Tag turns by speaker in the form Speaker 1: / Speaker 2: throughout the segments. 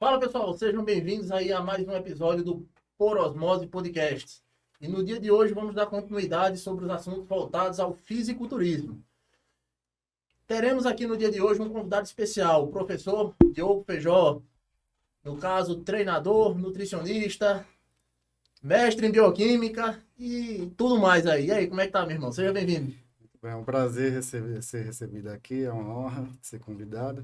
Speaker 1: Fala pessoal, sejam bem-vindos aí a mais um episódio do Por Osmose Podcast. E no dia de hoje vamos dar continuidade sobre os assuntos voltados ao fisiculturismo. Teremos aqui no dia de hoje um convidado especial, o professor Diogo Feijó, no caso treinador, nutricionista, mestre em bioquímica e tudo mais aí. E aí, como é que tá, meu irmão? Seja bem-vindo.
Speaker 2: É um prazer ser recebido aqui, é uma honra ser convidado.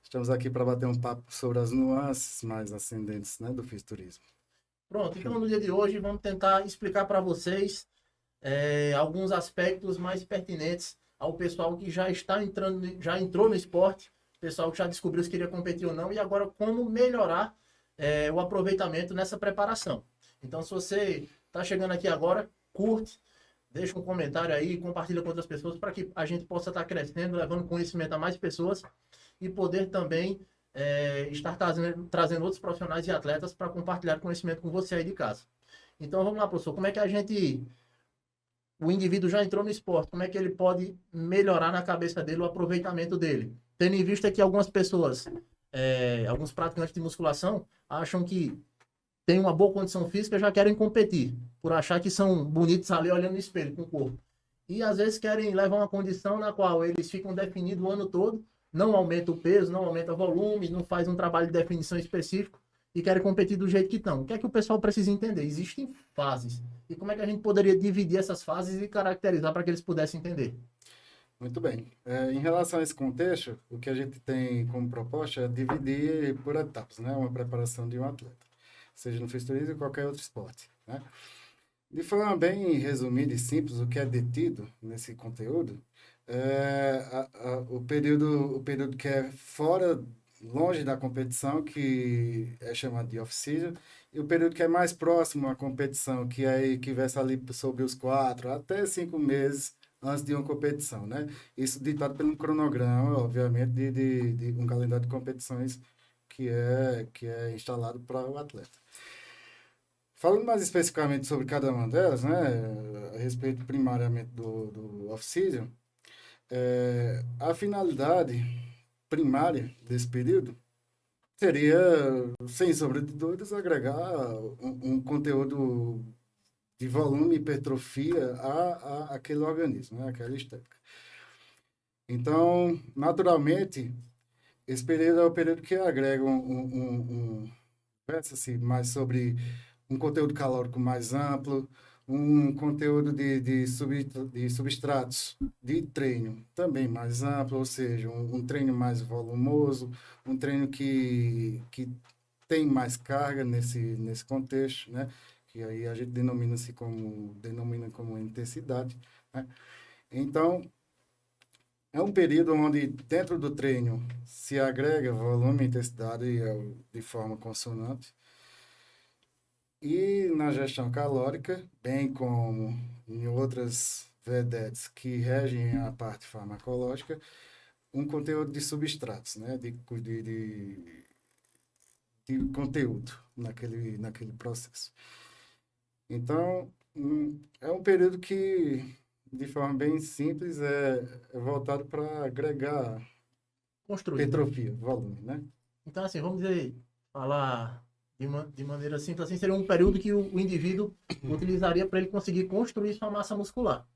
Speaker 2: Estamos aqui para bater um papo sobre as nuances mais ascendentes, né, do fisiculturismo.
Speaker 1: Pronto, então no dia de hoje vamos tentar explicar para vocês alguns aspectos mais pertinentes ao pessoal que já está entrando, já entrou no esporte, pessoal que já descobriu se queria competir ou não, e agora como melhorar o aproveitamento nessa preparação. Então, se você está chegando aqui agora, curte, deixa um comentário aí, compartilha com outras pessoas para que a gente possa estar crescendo, levando conhecimento a mais pessoas e poder também estar trazendo outros profissionais e atletas para compartilhar conhecimento com você aí de casa. Então, vamos lá, professor, como é que o indivíduo já entrou no esporte, como é que ele pode melhorar na cabeça dele o aproveitamento dele? Tendo em vista que algumas pessoas, alguns praticantes de musculação, acham que tem uma boa condição física e já querem competir, por achar que são bonitos ali olhando no espelho com o corpo. E às vezes querem levar uma condição na qual eles ficam definidos o ano todo, não aumenta o peso, não aumenta o volume, não faz um trabalho de definição específico e querem competir do jeito que estão. O que é que o pessoal precisa entender? Existem fases. E como é que a gente poderia dividir essas fases e caracterizar para que eles pudessem entender?
Speaker 2: Muito bem. Em relação a esse contexto, o que a gente tem como proposta é dividir por etapas, né, uma preparação de um atleta, seja no fisiculturismo ou qualquer outro esporte, né? De forma bem resumida e simples, o que é detido nesse conteúdo é o período que é fora, longe da competição, que é chamado de off-season, e o período que é mais próximo à competição, que aí que versa ali sobre os 4 até 5 meses antes de uma competição, né? Isso ditado pelo cronograma, obviamente, de um calendário de competições que é instalado para o atleta. Falando mais especificamente sobre cada uma delas, né, a respeito primariamente do off-season, a finalidade primária desse período seria, sem sombra de dúvidas, agregar um conteúdo de volume e hipertrofia aquele organismo, né, aquela estética. Então, naturalmente, esse período é o período que agrega conversa-se mais sobre um conteúdo calórico mais amplo, um conteúdo de substratos de treino também mais amplo, ou seja, um treino mais volumoso, um treino que tem mais carga nesse contexto, né? Que aí a gente denomina como intensidade, né? Então, é um período onde, dentro do treino, se agrega volume e intensidade de forma consonante, e na gestão calórica, bem como em outras vedetes que regem a parte farmacológica, um conteúdo de substratos, né? De conteúdo naquele processo. Então, é um período que, de forma bem simples, é voltado para agregar
Speaker 1: Construir, né?
Speaker 2: hipertrofia, volume, né?
Speaker 1: Então, assim, vamos dizer, falar de maneira simples assim, seria um período que o indivíduo utilizaria para ele conseguir construir sua massa muscular.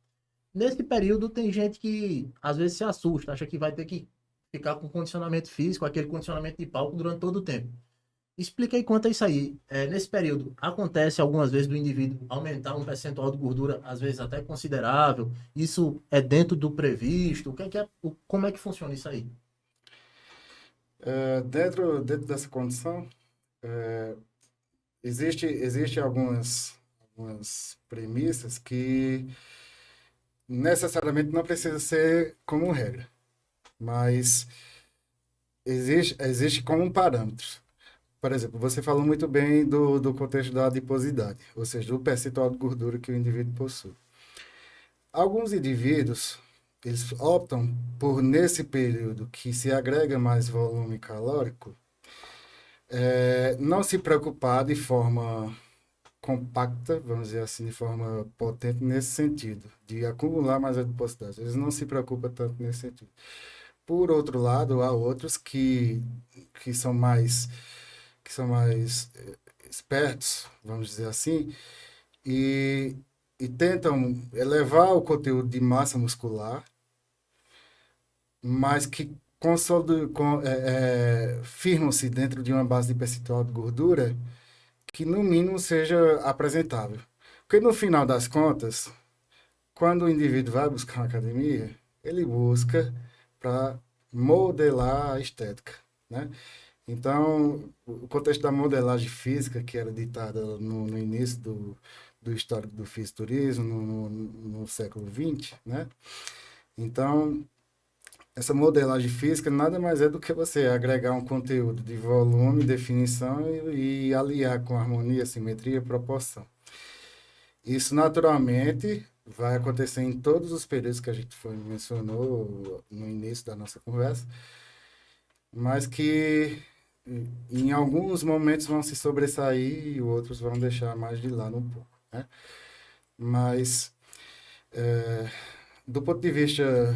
Speaker 1: Nesse período, tem gente que às vezes se assusta, acha que vai ter que ficar com condicionamento físico, aquele condicionamento de palco durante todo o tempo. Explica aí quanto a isso aí. Nesse período, acontece algumas vezes do indivíduo aumentar um percentual de gordura, às vezes até considerável. Isso é dentro do previsto? Como é que funciona isso aí?
Speaker 2: Dentro dessa condição, existe algumas premissas que necessariamente não precisa ser como regra, mas existe como um parâmetro. Por exemplo, você falou muito bem do contexto da adiposidade, ou seja, do percentual de gordura que o indivíduo possui. Alguns indivíduos, eles optam por, nesse período que se agrega mais volume calórico, não se preocupar de forma compacta, vamos dizer assim, de forma potente nesse sentido, de acumular mais adiposidade. Eles não se preocupam tanto nesse sentido. Por outro lado, há outros que são mais que são mais espertos, vamos dizer assim, e, e tentam elevar o conteúdo de massa muscular, mas que firmam-se dentro de uma base de percentual de gordura que, no mínimo, seja apresentável. Porque, no final das contas, quando o indivíduo vai buscar uma academia, ele busca para modelar a estética, né? Então, o contexto da modelagem física, que era ditada no início do histórico do fisiculturismo, no século XX, né? Então, essa modelagem física nada mais é do que você agregar um conteúdo de volume, definição e aliar com harmonia, simetria e proporção. Isso, naturalmente, vai acontecer em todos os períodos que a gente mencionou no início da nossa conversa, mas que em alguns momentos vão se sobressair e outros vão deixar mais de lado um pouco, né? Mas, do ponto de vista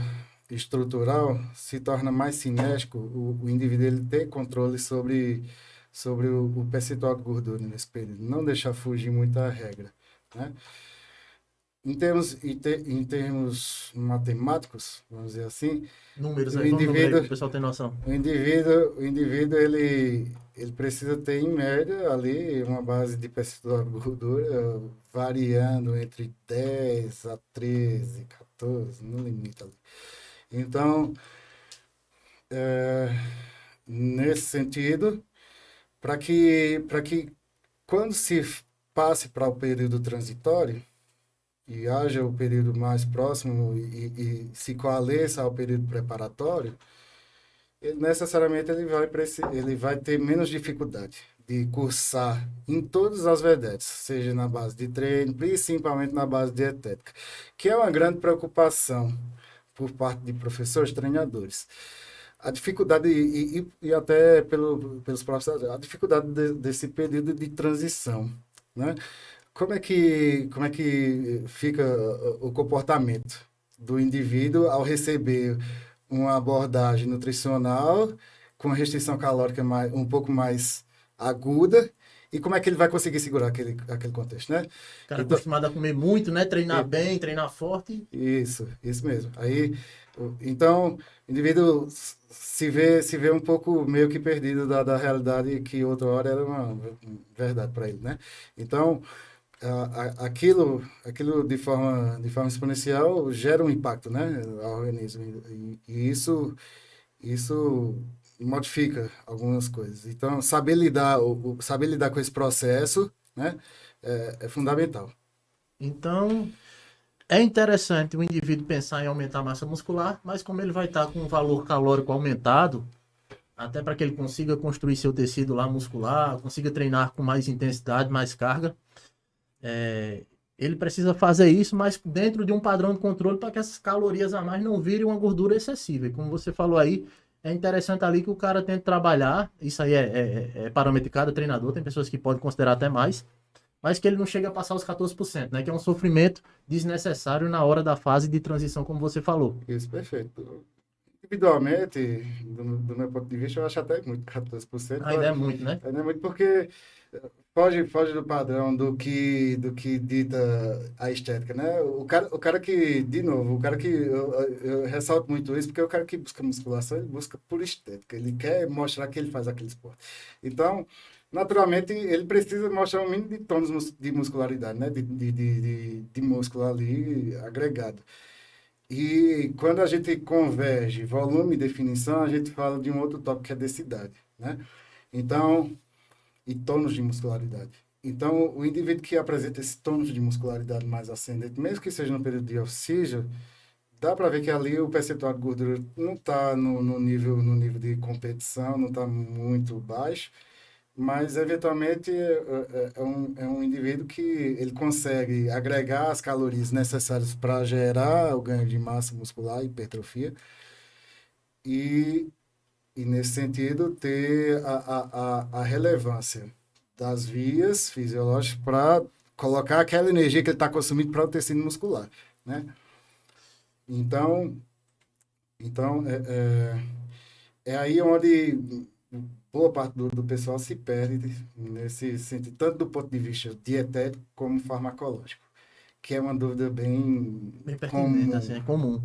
Speaker 2: estrutural, se torna mais cinético o indivíduo ele ter controle sobre o percentual de gordura nesse período, não deixar fugir muito a regra, né? Em termos matemáticos, vamos dizer assim,
Speaker 1: Números
Speaker 2: o
Speaker 1: aí, vamos número aí, para
Speaker 2: indivíduo,
Speaker 1: o pessoal ter noção.
Speaker 2: o indivíduo ele precisa ter, em média, ali uma base de percentual de gordura variando entre 10 a 13, 14, no limite ali. Então, é, nesse sentido, para que quando se passe para o período transitório e haja o período mais próximo e se coalesça ao período preparatório, necessariamente ele vai ter menos dificuldade de cursar em todas as vedetas, seja na base de treino, principalmente na base dietética, que é uma grande preocupação por parte de professores, treinadores. A dificuldade, e até pelos professores, a dificuldade desse período de transição, né? Como é que fica o comportamento do indivíduo ao receber uma abordagem nutricional com restrição calórica um pouco mais aguda e como é que ele vai conseguir segurar aquele contexto, né?
Speaker 1: O cara
Speaker 2: Então,
Speaker 1: acostumado a comer muito, né? Treinar bem, treinar forte.
Speaker 2: isso mesmo. Aí, então, o indivíduo se vê um pouco meio que perdido da realidade que outra hora era uma verdade para ele, né? Então, aquilo de forma exponencial gera um impacto, né, ao organismo. E isso modifica algumas coisas. Então, saber lidar com esse processo, né, é fundamental.
Speaker 1: Então, é interessante o indivíduo pensar em aumentar a massa muscular, mas como ele vai estar com um valor calórico aumentado, até para que ele consiga construir seu tecido lá muscular, consiga treinar com mais intensidade, mais carga, ele precisa fazer isso, mas dentro de um padrão de controle para que essas calorias a mais não virem uma gordura excessiva. E como você falou aí, é interessante ali que o cara tente trabalhar, isso aí é parâmetro de cada treinador, tem pessoas que podem considerar até mais, mas que ele não chega a passar os 14%, né? Que é um sofrimento desnecessário na hora da fase de transição, como você falou.
Speaker 2: Isso, perfeito. Individualmente, do meu ponto de vista, eu acho até muito 14%.
Speaker 1: Ainda é muito, né?
Speaker 2: Não é muito porque foge do padrão do que dita a estética, né? O cara que, de novo, o cara que eu ressalto muito isso, porque o cara que busca musculação, ele busca por estética, ele quer mostrar que ele faz aquele esporte. Então, naturalmente, ele precisa mostrar um mínimo de tônus de muscularidade, né? De músculo ali agregado. E quando a gente converge volume e definição, a gente fala de um outro tópico que é densidade, né? Então, e tônus de muscularidade. Então, o indivíduo que apresenta esse tônus de muscularidade mais ascendente, mesmo que seja no período de off-season, dá para ver que ali o percentual de gordura não está no nível de competição, não está muito baixo, mas eventualmente é um indivíduo que ele consegue agregar as calorias necessárias para gerar o ganho de massa muscular, hipertrofia, e nesse sentido, ter a relevância das vias fisiológicas para colocar aquela energia que ele está consumindo para o tecido muscular, né? Então é aí onde boa parte do pessoal se perde nesse sentido, tanto do ponto de vista dietético como farmacológico, que é uma dúvida bem
Speaker 1: Bem pertinente, assim,
Speaker 2: comum.
Speaker 1: é comum.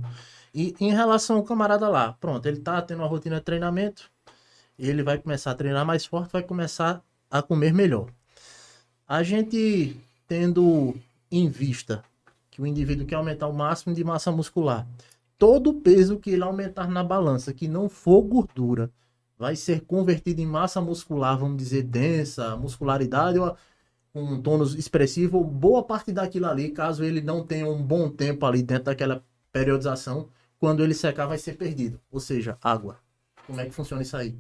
Speaker 1: E em relação ao camarada lá, pronto, ele tá tendo uma rotina de treinamento, ele vai começar a treinar mais forte, vai começar a comer melhor. A gente tendo em vista que o indivíduo quer aumentar o máximo de massa muscular, todo o peso que ele aumentar na balança, que não for gordura, vai ser convertido em massa muscular, vamos dizer, densa, muscularidade, ou com um tônus expressivo, boa parte daquilo ali, caso ele não tenha um bom tempo ali dentro daquela periodização, quando ele secar vai ser perdido. Ou seja, água. Como é que funciona isso aí?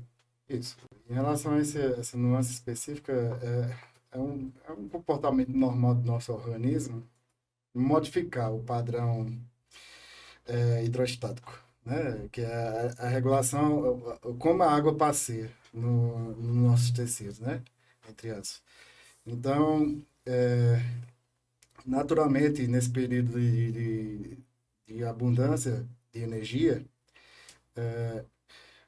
Speaker 2: Isso. Em relação a essa nuance específica, é um comportamento normal do nosso organismo modificar o padrão hidrostático, né? Que é a regulação, como a água passeia nos nossos tecidos, né? Entre aspas. Então, naturalmente, nesse período de abundância de energia,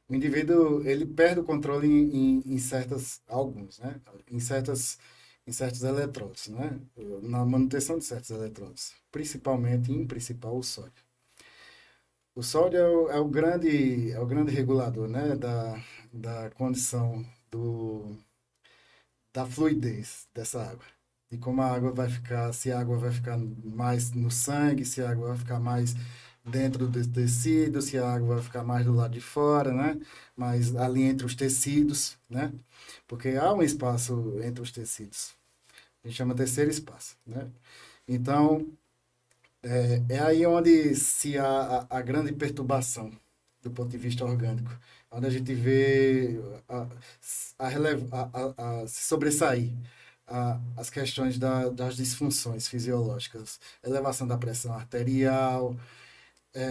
Speaker 2: o indivíduo ele perde o controle em certas, alguns, né? Em certos eletrodos, né? Na manutenção de certos eletrodos, principalmente, em principal, o sódio. O sódio é o grande regulador, né? Da condição da fluidez dessa água. E como a água vai ficar, se a água vai ficar mais no sangue, se a água vai ficar mais dentro do tecido, se a água vai ficar mais do lado de fora, né? Mais ali entre os tecidos, né? Porque há um espaço entre os tecidos. A gente chama terceiro espaço, né? Então, é aí onde se há a grande perturbação do ponto de vista orgânico, onde a gente vê se sobressair as questões das disfunções fisiológicas, elevação da pressão arterial,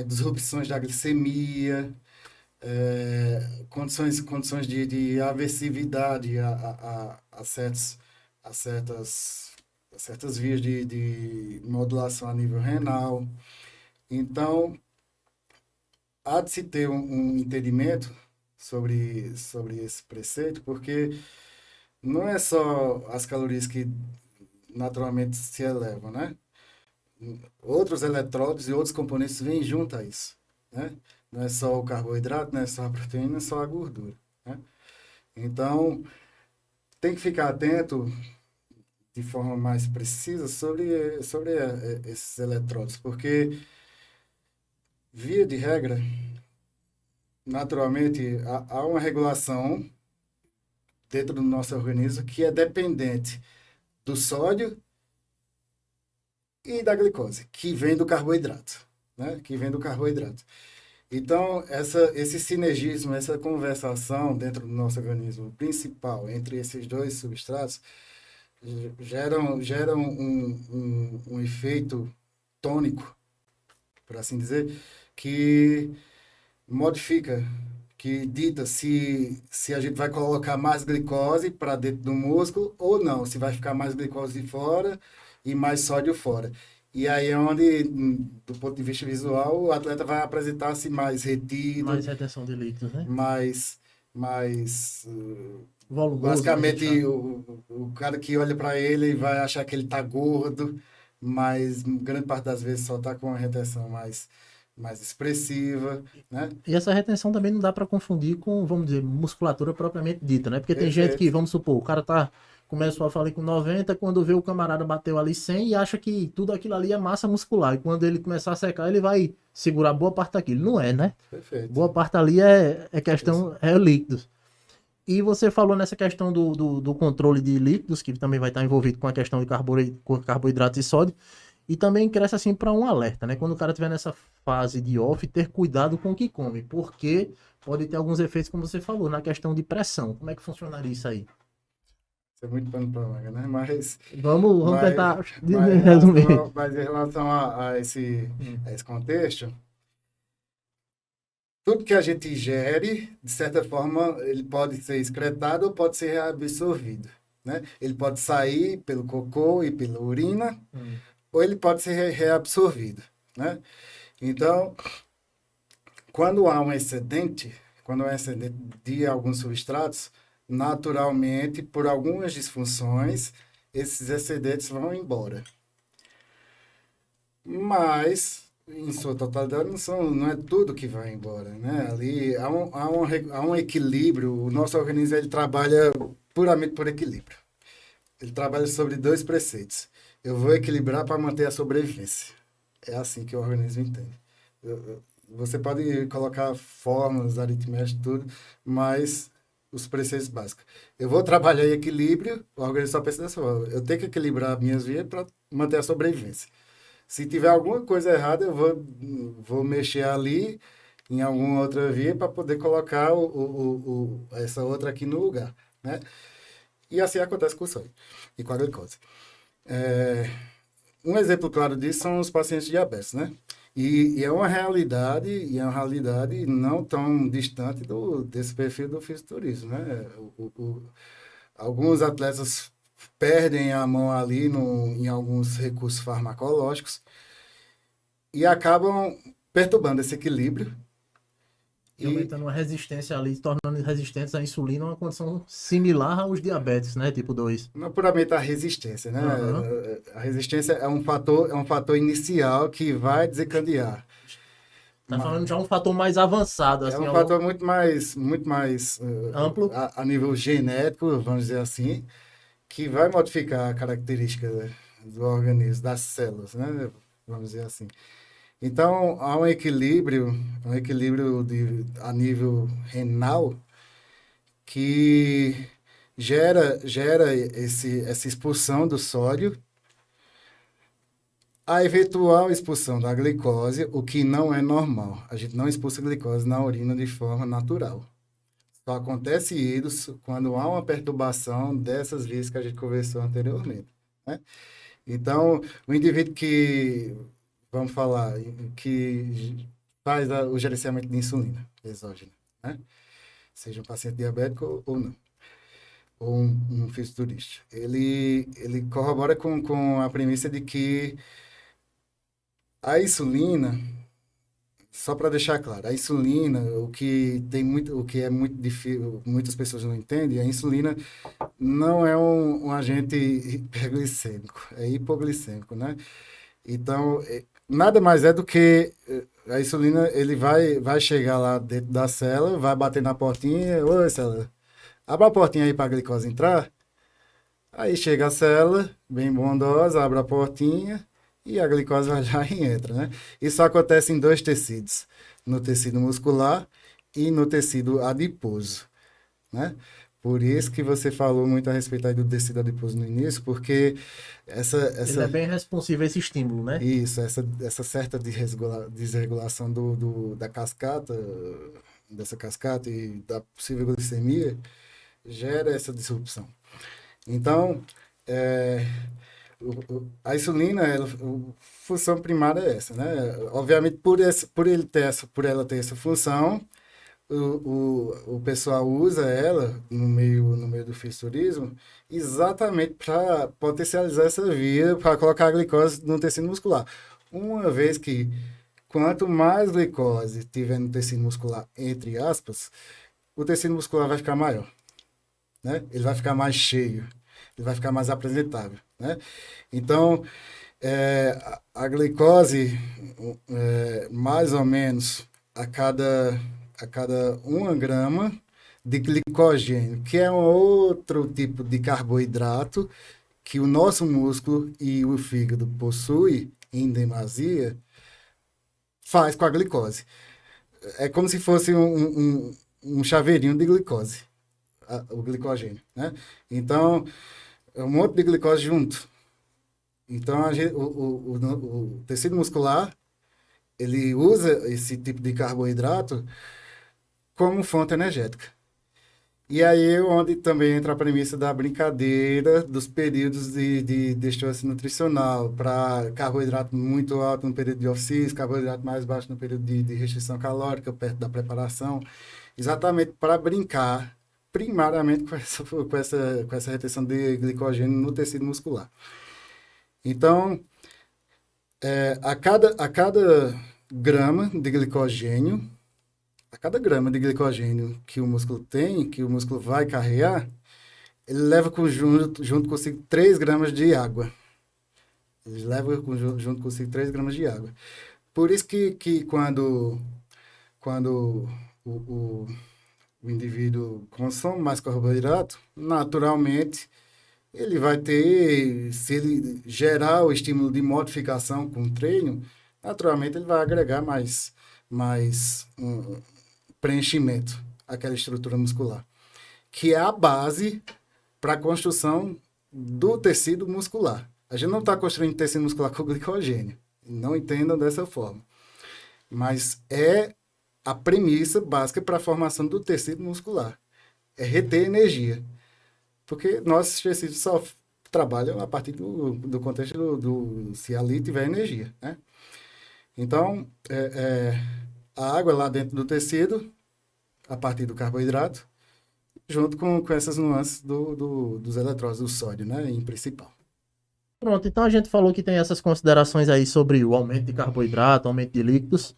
Speaker 2: disrupções da glicemia, condições de aversividade a certas, a certas vias de modulação a nível renal. Então, há de se ter um entendimento sobre esse preceito, porque não é só as calorias que naturalmente se elevam, né? Outros eletrólitos e outros componentes vêm junto a isso, né? Não é só o carboidrato, não é só a proteína, não é só a gordura, né? Então, tem que ficar atento de forma mais precisa sobre esses eletrólitos, porque, via de regra, naturalmente, há uma regulação dentro do nosso organismo que é dependente do sódio e da glicose, que vem do carboidrato, né? Que vem do carboidrato. Então, esse sinergismo, essa conversação dentro do nosso organismo principal entre esses dois substratos geram um efeito tônico, por assim dizer, que modifica, que dita se a gente vai colocar mais glicose para dentro do músculo ou não, se vai ficar mais glicose de fora e mais sódio fora. E aí é onde, do ponto de vista visual, o atleta vai apresentar-se mais retido,
Speaker 1: Mais retenção de líquidos, né?
Speaker 2: mais, mais
Speaker 1: Volumoso, né?
Speaker 2: basicamente,
Speaker 1: Inchado.
Speaker 2: o cara que olha para ele vai achar que ele tá gordo, mas grande parte das vezes só tá com uma retenção mais expressiva, né?
Speaker 1: E essa retenção também não dá para confundir com, vamos dizer, musculatura propriamente dita, né? Porque tem gente que,
Speaker 2: Perfeito.
Speaker 1: vamos supor, o cara começou a falar com 90, quando vê o camarada bateu ali 100 e acha que tudo aquilo ali é massa muscular. E quando ele começar a secar, ele vai segurar boa parte daquilo. Não é, né?
Speaker 2: Perfeito.
Speaker 1: Boa parte ali é
Speaker 2: Isso.
Speaker 1: questão, é líquidos. E você falou nessa questão do controle de líquidos, que também vai estar envolvido com a questão de carboidratos e sódio. E também cresce assim para um alerta, né? Quando o cara estiver nessa fase de off, ter cuidado com o que come, porque pode ter alguns efeitos, como você falou, na questão de pressão. Como é que funcionaria isso aí?
Speaker 2: Isso é muito pano para manga, né?
Speaker 1: Vamos
Speaker 2: Mas,
Speaker 1: tentar resumir.
Speaker 2: mas em relação
Speaker 1: Hum.
Speaker 2: a esse contexto, tudo que a gente ingere, de certa forma, ele pode ser excretado ou pode ser reabsorvido, né? Ele pode sair pelo cocô e pela urina,
Speaker 1: Hum.
Speaker 2: ou ele pode ser reabsorvido, né? Então, quando há um excedente, quando é excedente de alguns substratos, naturalmente, por algumas disfunções, esses excedentes vão embora. Mas, em sua totalidade, não é tudo que vai embora, né? Ali há um equilíbrio, o nosso organismo ele trabalha puramente por equilíbrio. Ele trabalha sobre dois preceitos. Eu vou equilibrar para manter a sobrevivência. É assim que o organismo entende. Você pode colocar fórmulas, aritméticas, tudo, mas os preceitos básicos. Eu vou trabalhar em equilíbrio, o organismo só pensa dessa forma. Eu tenho que equilibrar minhas vias para manter a sobrevivência. Se tiver alguma coisa errada, eu vou mexer ali em alguma outra via para poder colocar essa outra aqui no lugar, né? E assim acontece com o sonho e com a glicose. Um exemplo claro disso são os pacientes diabéticos, né? E é uma realidade não tão distante desse perfil do fisiculturismo, né? Alguns atletas perdem a mão ali em alguns recursos farmacológicos e acabam perturbando esse equilíbrio.
Speaker 1: E aumentando uma resistência ali, tornando resistentes à insulina uma condição similar aos diabetes, né? Tipo 2.
Speaker 2: Não é puramente a resistência, né?
Speaker 1: Uhum.
Speaker 2: A resistência é um fator inicial que vai desencadear.
Speaker 1: Tá falando já um fator mais avançado,
Speaker 2: É
Speaker 1: assim,
Speaker 2: um fator muito mais
Speaker 1: amplo.
Speaker 2: a nível genético, vamos dizer assim, que vai modificar a característica do organismo, das células, né? Vamos dizer assim. Então, há um equilíbrio a nível renal que gera essa expulsão do sódio, a eventual expulsão da glicose, o que não é normal. A gente não expulsa glicose na urina de forma natural. Só acontece isso quando há uma perturbação dessas vias que a gente conversou anteriormente, né? Então, o indivíduo que, vamos falar, que faz o gerenciamento de insulina exógena, né? Seja um paciente diabético ou não, ou um fisiculturista. Ele corrobora com a premissa de que a insulina, só para deixar claro, a insulina, o que é muito difícil, muitas pessoas não entendem, a insulina não é um agente hiperglicêmico, é hipoglicêmico, né? Então, nada mais é do que a insulina, ele vai chegar lá dentro da célula, vai bater na portinha, oi, célula, abre a portinha aí para a glicose entrar. Aí chega a célula, bem bondosa, abre a portinha e a glicose vai lá e entra, né? Isso acontece em dois tecidos, no tecido muscular e no tecido adiposo, né? Por isso que você falou muito a respeito aí do tecido adiposo no início, porque
Speaker 1: Ele é bem responsivo a esse estímulo, né?
Speaker 2: essa certa desregulação da cascata, dessa cascata e da possível glicemia, gera essa disrupção. Então, a insulina, a função primária é essa, né? Obviamente, por ela ter essa função, o pessoal usa ela no meio do fisiculturismo exatamente para potencializar essa via, para colocar a glicose no tecido muscular. Uma vez que quanto mais glicose tiver no tecido muscular, entre aspas, o tecido muscular vai ficar maior, né? Ele vai ficar mais cheio, ele vai ficar mais apresentável, né? Então, a glicose, mais ou menos a cada 1 grama de glicogênio, que é um outro tipo de carboidrato que o nosso músculo e o fígado possuem em demasia, faz com a glicose. É como se fosse um chaveirinho de glicose, o glicogênio, né? Então, é um monte de glicose junto. Então, o tecido muscular, ele usa esse tipo de carboidrato como fonte energética. E aí é onde também entra a premissa da brincadeira dos períodos de destroço nutricional, para carboidrato muito alto no período de off-season, carboidrato mais baixo no período de restrição calórica, perto da preparação, exatamente para brincar primariamente com essa retenção de glicogênio no tecido muscular. Então, a cada grama de glicogênio, A cada grama de glicogênio que o músculo tem, que o músculo vai carregar, ele leva junto consigo 3 gramas de água. Ele leva junto consigo 3 gramas de água. Por isso que quando o indivíduo consome mais carboidrato, naturalmente, ele vai ter, se ele gerar o estímulo de modificação com o treino, naturalmente ele vai agregar mais preenchimento àquela estrutura muscular, que é a base para a construção do tecido muscular. A gente não está construindo tecido muscular com glicogênio, não entendam dessa forma, mas é a premissa básica para a formação do tecido muscular, é reter energia, porque nossos tecidos só trabalham a partir do contexto se ali tiver energia, né? Então, a água lá dentro do tecido, a partir do carboidrato, junto com essas nuances dos eletrólitos do sódio, né, em principal.
Speaker 1: Pronto, então a gente falou que tem essas considerações aí sobre o aumento de carboidrato, aumento de líquidos.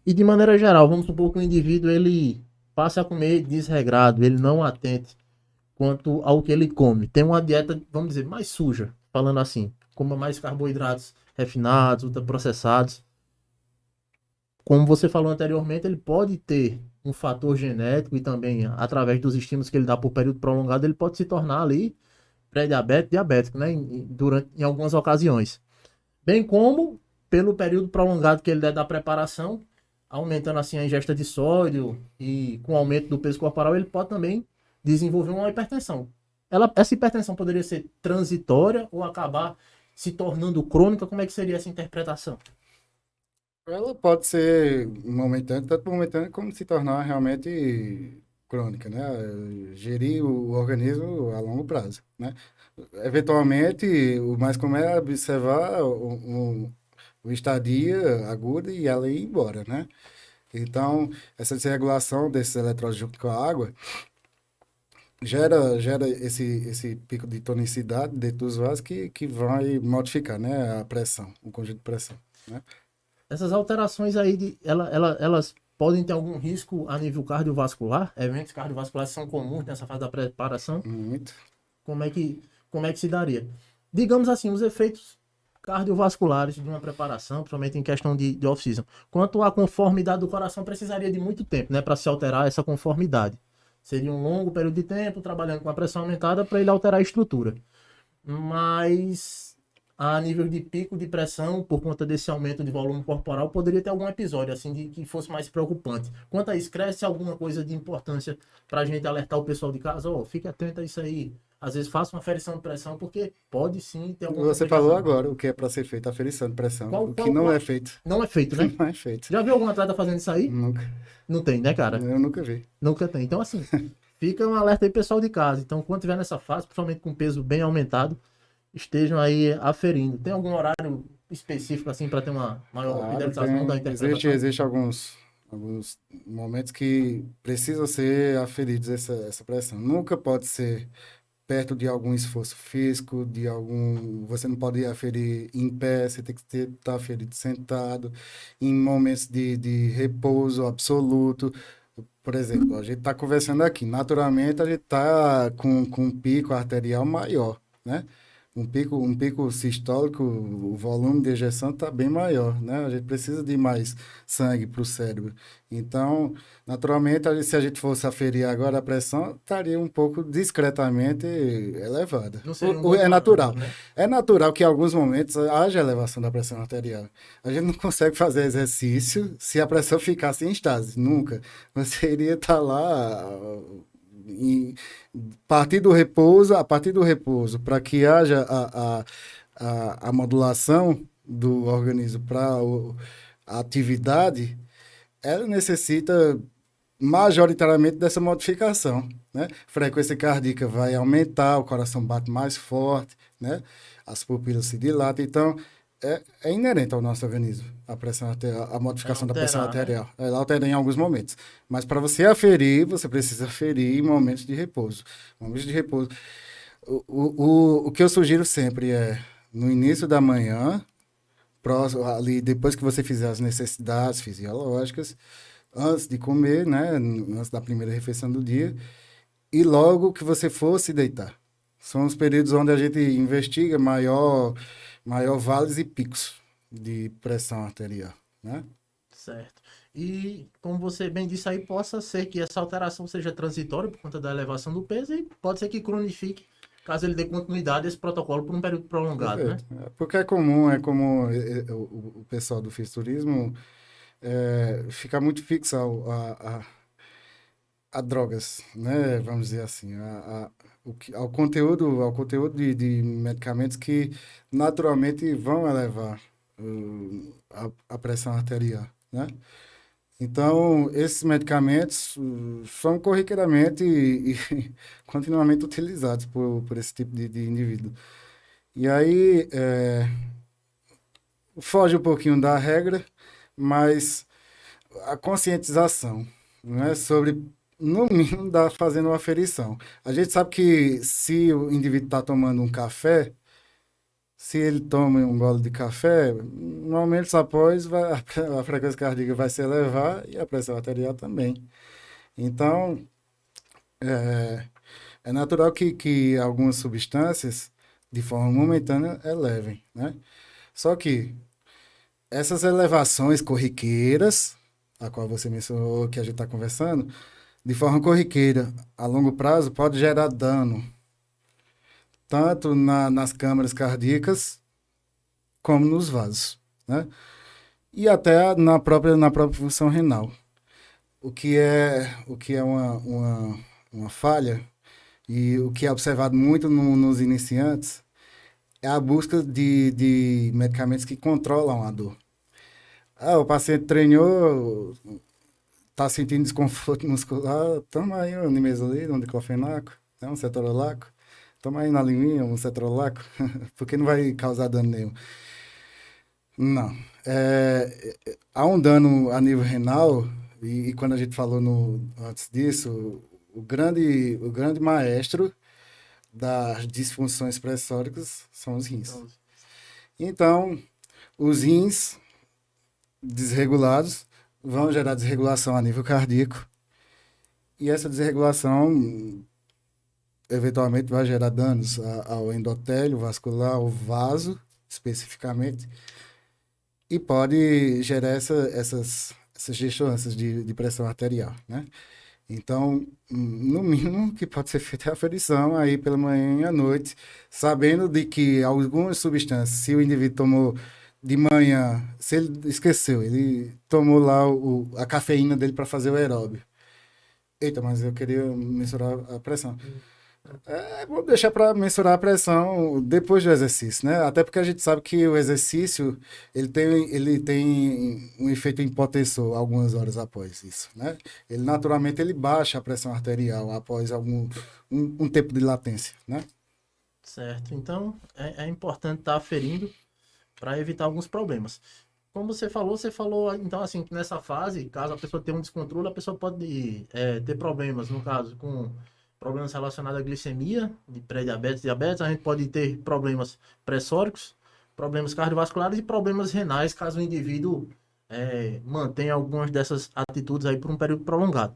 Speaker 1: E de maneira geral, vamos supor que o indivíduo ele passe a comer desregrado, ele não atente quanto ao que ele come. Tem uma dieta, vamos dizer, mais suja, falando assim. Coma mais carboidratos refinados, ultraprocessados. Como você falou anteriormente, ele pode ter um fator genético e também, através dos estímulos que ele dá por período prolongado, ele pode se tornar ali pré-diabético, diabético, né? Em algumas ocasiões. Bem como pelo período prolongado que ele der da preparação, aumentando assim a ingesta de sódio e com o aumento do peso corporal, ele pode também desenvolver uma hipertensão. Essa hipertensão poderia ser transitória ou acabar se tornando crônica? Como é que seria essa interpretação?
Speaker 2: Ela pode ser momentânea, tanto momentânea como se tornar realmente crônica, né? Gerir o organismo a longo prazo, né? Eventualmente, o mais comum é observar o estadia aguda e ela ir embora, né? Então, essa desregulação desses eletrólitos junto com a água gera esse pico de tonicidade dentro dos vasos que vai modificar, né, a pressão, o conjunto de pressão, né?
Speaker 1: Essas alterações aí, elas podem ter algum risco a nível cardiovascular? Eventos cardiovasculares são comuns nessa fase da preparação?
Speaker 2: Muito.
Speaker 1: Como é que se daria? Digamos assim, os efeitos cardiovasculares de uma preparação, principalmente em questão de off-season. Quanto à conformidade do coração, precisaria de muito tempo, né, para se alterar essa conformidade. Seria um longo período de tempo, trabalhando com a pressão aumentada, para ele alterar a estrutura. Mas, a nível de pico de pressão, por conta desse aumento de volume corporal, poderia ter algum episódio, assim, de que fosse mais preocupante. Quanto a isso, cresce alguma coisa de importância para a gente alertar o pessoal de casa? Fique atento a isso aí. Às vezes faça uma aferição de pressão, porque pode sim ter alguma
Speaker 2: Você falou agora o que é para ser feito, a aferição de pressão. O que não é feito.
Speaker 1: Não é feito, né?
Speaker 2: Não é feito.
Speaker 1: Já viu algum atleta fazendo isso aí?
Speaker 2: Nunca.
Speaker 1: Não tem, né, cara?
Speaker 2: Eu nunca vi.
Speaker 1: Nunca tem. Então, assim, fica um alerta aí, pessoal de casa. Então, quando tiver nessa fase, principalmente com peso bem aumentado, estejam aí aferindo. Tem algum horário específico, assim, para ter uma maior fidelização da interpretação?
Speaker 2: Existe alguns momentos que precisam ser aferidos essa pressão. Nunca pode ser perto de algum esforço físico, você não pode aferir em pé, você tem que estar aferido sentado, em momentos de repouso absoluto. Por exemplo, a gente está conversando aqui, naturalmente a gente está com um pico arterial maior, né? Um pico sistólico, o volume de ejeção está bem maior, né? A gente precisa de mais sangue para o cérebro. Então, naturalmente, se a gente fosse aferir agora a pressão, estaria um pouco discretamente elevada.
Speaker 1: Não seria
Speaker 2: É natural.
Speaker 1: né?
Speaker 2: É natural que em alguns momentos haja elevação da pressão arterial. A gente não consegue fazer exercício se a pressão ficasse em estase, nunca. Você iria estar lá a partir do repouso, para que haja a modulação do organismo para a atividade, ela necessita majoritariamente dessa modificação, né? Frequência cardíaca vai aumentar, o coração bate mais forte, né? As pupilas se dilatam, então é inerente ao nosso organismo a pressão arterial, a modificação da pressão arterial. Né? Ela altera em alguns momentos. Mas para você aferir, você precisa aferir em momentos de repouso. Momentos de repouso. O que eu sugiro sempre é, no início da manhã, ali, depois que você fizer as necessidades fisiológicas, antes de comer, né? Antes da primeira refeição do dia, e logo que você for se deitar. São os períodos onde a gente investiga maior vales e picos de pressão arterial, né?
Speaker 1: Certo. E, como você bem disse aí, possa ser que essa alteração seja transitória por conta da elevação do peso e pode ser que cronifique, caso ele dê continuidade a esse protocolo por um período prolongado, né?
Speaker 2: Perfeito. Porque é comum o pessoal do fisiculturismo ficar muito fixo a drogas, né? Vamos dizer assim, ao conteúdo de medicamentos que naturalmente vão elevar a pressão arterial, né? Então, esses medicamentos são corriqueiramente e continuamente utilizados por esse tipo de indivíduo. E aí, foge um pouquinho da regra, mas a conscientização, né, sobre, no mínimo, dar fazendo uma aferição. A gente sabe que se o indivíduo está tomando um café, se ele toma um gole de café, normalmente após a frequência cardíaca vai se elevar e a pressão arterial também. Então, é, é natural que algumas substâncias, de forma momentânea, elevem, né? Só que essas elevações corriqueiras, a qual você mencionou que a gente está conversando, de forma corriqueira, a longo prazo, pode gerar dano, tanto nas câmaras cardíacas, como nos vasos, né? E até na própria função renal. O que é uma falha, e o que é observado muito nos iniciantes, é a busca de medicamentos que controlam a dor. Ah, o paciente treinou, está sentindo desconforto muscular, toma aí um nimesulida, um diclofenaco, né, um cetrolaco, toma aí na linguinha um cetrolaco, porque não vai causar dano nenhum. Não. Há um dano a nível renal, e quando a gente falou antes disso, o grande maestro das disfunções pressóricas são os rins.
Speaker 1: Então,
Speaker 2: Então, os rins desregulados vão gerar desregulação a nível cardíaco, e essa desregulação eventualmente vai gerar danos ao endotélio vascular, ao vaso, especificamente, e pode gerar essas distâncias de pressão arterial, né? Então, no mínimo que pode ser feita é a aferição aí pela manhã e à noite, sabendo de que algumas substâncias, se o indivíduo tomou de manhã, se ele esqueceu, ele tomou lá a cafeína dele para fazer o aeróbio. Eita, mas eu queria mensurar a pressão. Vou deixar para mensurar a pressão depois do exercício, né? Até porque a gente sabe que o exercício ele tem um efeito hipotensor algumas horas após isso, né? Ele naturalmente ele baixa a pressão arterial após um tempo de latência, né?
Speaker 1: certo. Então, é importante estar aferindo para evitar alguns problemas. Como você falou, então, assim, que nessa fase, caso a pessoa tenha um descontrole, a pessoa pode ter problemas, no caso, com problemas relacionados à glicemia, de pré-diabetes, diabetes, a gente pode ter problemas pressóricos, problemas cardiovasculares e problemas renais, caso o indivíduo mantenha algumas dessas atitudes aí por um período prolongado.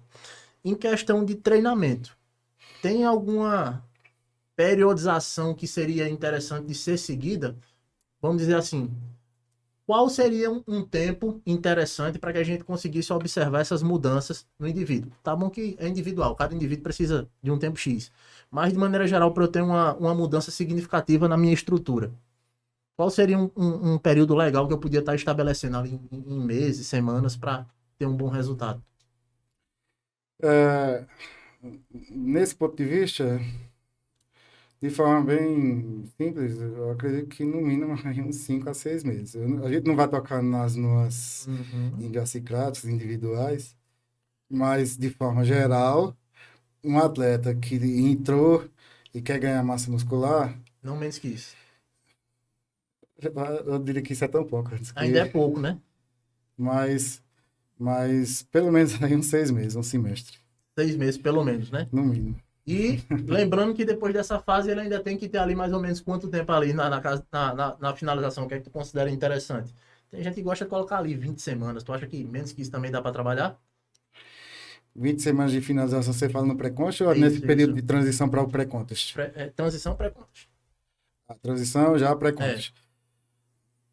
Speaker 1: Em questão de treinamento, tem alguma periodização que seria interessante de ser seguida? Vamos dizer assim, qual seria um tempo interessante para que a gente conseguisse observar essas mudanças no indivíduo? Tá bom que é individual, cada indivíduo precisa de um tempo X. Mas, de maneira geral, para eu ter uma mudança significativa na minha estrutura, qual seria um período legal que eu podia estar estabelecendo ali em meses, semanas, para ter um bom resultado?
Speaker 2: É, Nesse ponto de vista, de forma bem simples, eu acredito que no mínimo aí uns 5 a 6 meses. A gente não vai tocar nas nuances
Speaker 1: Uhum.
Speaker 2: idiosincráticas, individuais, mas de forma geral, um atleta que entrou e quer ganhar massa muscular,
Speaker 1: Não menos que isso.
Speaker 2: eu diria que isso é tão pouco,
Speaker 1: Ainda é pouco, né?
Speaker 2: mas, mas pelo menos aí uns 6 meses, um semestre,
Speaker 1: 6 meses, pelo menos, né?
Speaker 2: no mínimo.
Speaker 1: E lembrando que depois dessa fase ele ainda tem que ter ali mais ou menos quanto tempo ali na finalização, o que é que tu considera interessante? Tem gente que gosta de colocar ali 20 semanas. Tu acha que menos que isso também dá para trabalhar?
Speaker 2: 20 semanas de finalização, você fala no pré-contest ou nesse período
Speaker 1: isso.
Speaker 2: de transição para o pré-contest?
Speaker 1: Transição pré-contest.
Speaker 2: A transição já
Speaker 1: É.
Speaker 2: pré-contest.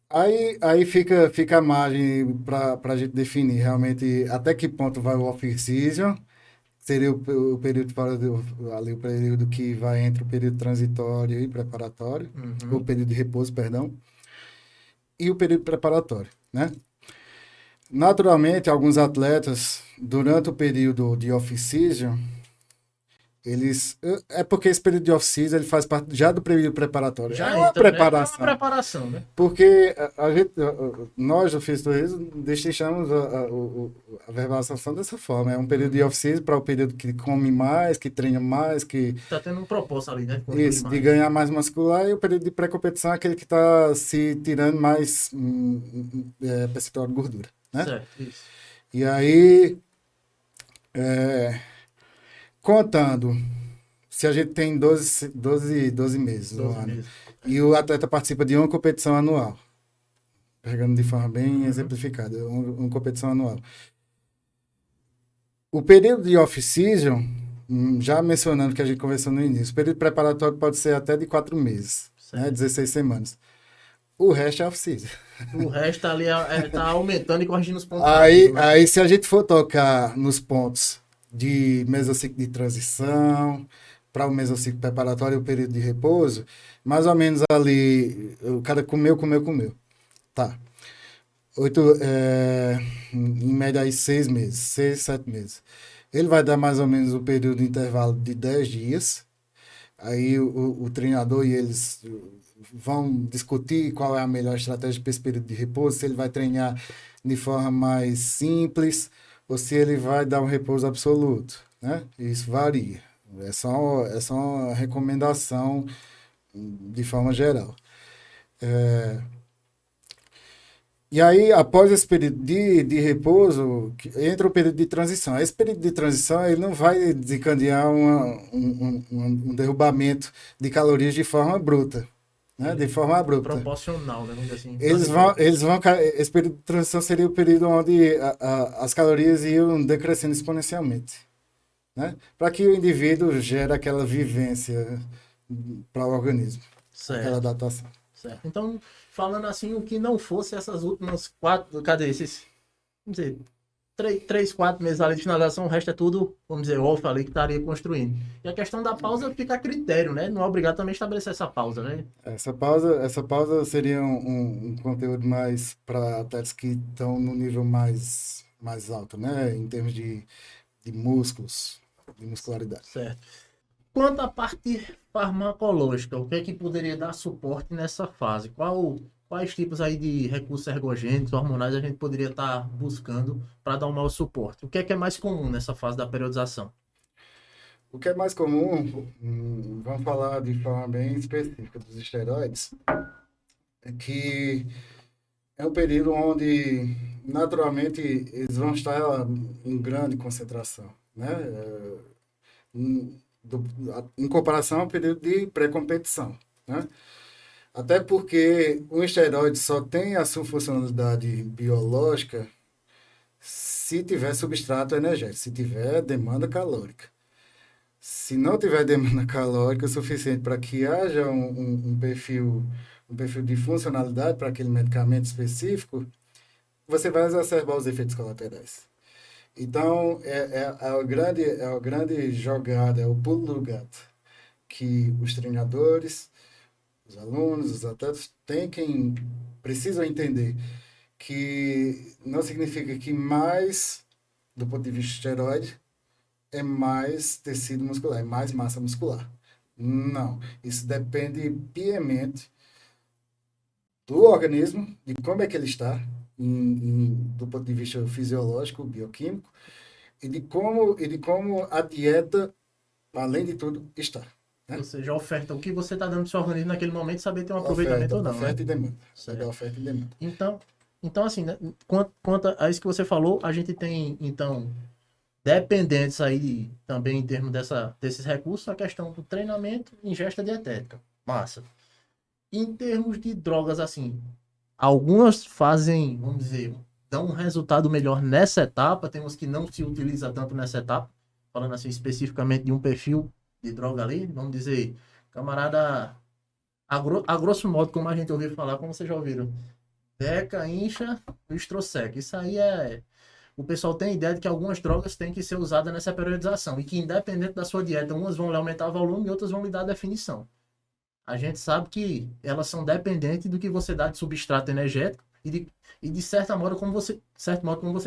Speaker 2: Aí fica a margem para a gente definir realmente até que ponto vai o off-season, seria o período ali o período que vai entre o período transitório e preparatório, o período de repouso, perdão, e o período preparatório, né? Naturalmente, alguns atletas, durante o período de off-season, eles... É porque esse período de off-season ele faz parte já do período preparatório.
Speaker 1: Já
Speaker 2: É uma
Speaker 1: entra, né? É uma
Speaker 2: preparação.
Speaker 1: preparação, né?
Speaker 2: Porque nós do fisiculturismo destrinchamos a verbalização dessa forma. É um período de off-season para o período que come mais, que treina mais, que
Speaker 1: Tá tendo um propósito ali, né? Construir
Speaker 2: isso, de
Speaker 1: mais.
Speaker 2: ganhar mais muscular, e o período de pré-competição é aquele que está se tirando mais percentual de gordura, né?
Speaker 1: Certo, isso.
Speaker 2: E aí, contando, se a gente tem 12 meses no
Speaker 1: 12
Speaker 2: ano,
Speaker 1: meses.
Speaker 2: e o atleta participa de uma competição anual, pegando de forma bem exemplificada, uma competição anual. O período de off-season, já mencionando que a gente conversou no início, o período preparatório pode ser até de 4 meses, né? 16 semanas. O resto é off-season.
Speaker 1: O resto ali tá aumentando e corrigindo os pontos.
Speaker 2: Aí, se a gente for tocar nos pontos de mesociclo de transição, para o mesociclo preparatório e o período de repouso, mais ou menos ali, o cara comeu. Tá. Em média aí 6 meses, 6, 7 meses. Ele vai dar mais ou menos o período de intervalo de 10 dias. Aí o treinador e eles vão discutir qual é a melhor estratégia para esse período de repouso, se ele vai treinar de forma mais simples ou se ele vai dar um repouso absoluto, né? Isso varia. É só uma recomendação de forma geral. E aí, após esse período de repouso, entra o período de transição. Esse período de transição ele não vai desencadear um derrubamento de calorias de forma bruta, né? De forma abrupta.
Speaker 1: Proporcional, né? Vamos dizer assim.
Speaker 2: Esse período de transição seria o período onde as calorias iam decrescendo exponencialmente, né? Para que o indivíduo gere aquela vivência para o organismo, aquela
Speaker 1: Certo.
Speaker 2: adaptação.
Speaker 1: Certo. Então, falando assim, o que não fosse essas últimas 4, cadê esses, vamos dizer, 3, 4 meses ali de finalização, o resto é tudo, vamos dizer, off ali que estaria construindo. E a questão da pausa fica a critério, né? Não é obrigado também a estabelecer essa pausa, né?
Speaker 2: Essa pausa seria um conteúdo mais para atletas que estão no nível mais alto, né? Em termos de músculos, de muscularidade.
Speaker 1: Certo. Quanto à parte farmacológica, o que é que poderia dar suporte nessa fase? Quais tipos aí de recursos ergogênicos, hormonais a gente poderia estar buscando para dar um maior suporte? O que é mais comum nessa fase da periodização?
Speaker 2: O que é mais comum, vamos falar de forma bem específica dos esteroides, é que é um período onde, naturalmente, eles vão estar em grande concentração, né? Em comparação ao período de pré-competição, né? Até porque o esteroide só tem a sua funcionalidade biológica se tiver substrato energético, se tiver demanda calórica. Se não tiver demanda calórica o suficiente para que haja um perfil de funcionalidade para aquele medicamento específico, você vai exacerbar os efeitos colaterais. Então, é a grande jogada, é o pulo do gato, que os treinadores, os alunos, os atletas precisam entender que não significa que mais, do ponto de vista esteroide, é mais tecido muscular, é mais massa muscular. Não. Isso depende piamente do organismo, de como é que ele está, do ponto de vista fisiológico, bioquímico, e de como a dieta, além de tudo, está. Né?
Speaker 1: Ou seja, a oferta, o que você está dando para o seu organismo naquele momento, saber ter um aproveitamento ou não.
Speaker 2: Oferta
Speaker 1: né?
Speaker 2: e demanda.
Speaker 1: Certo.
Speaker 2: Oferta e demanda.
Speaker 1: Então assim, né, quanto a isso que você falou, a gente tem, então, dependentes aí também em termos desses recursos, a questão do treinamento e ingesta dietética. Massa. Em termos de drogas, assim, algumas fazem, vamos dizer, dão um resultado melhor nessa etapa, tem uns que não se utiliza tanto nessa etapa, falando assim especificamente de um perfil de droga ali, vamos dizer, camarada, a grosso modo, como a gente ouviu falar, como vocês já ouviram, Deca, Incha, Estrosec. Isso aí é. O pessoal tem ideia de que algumas drogas têm que ser usadas nessa periodização e que, independente da sua dieta, umas vão lhe aumentar o volume e outras vão lhe dar a definição. A gente sabe que elas são dependentes do que você dá de substrato energético e de certo modo, como você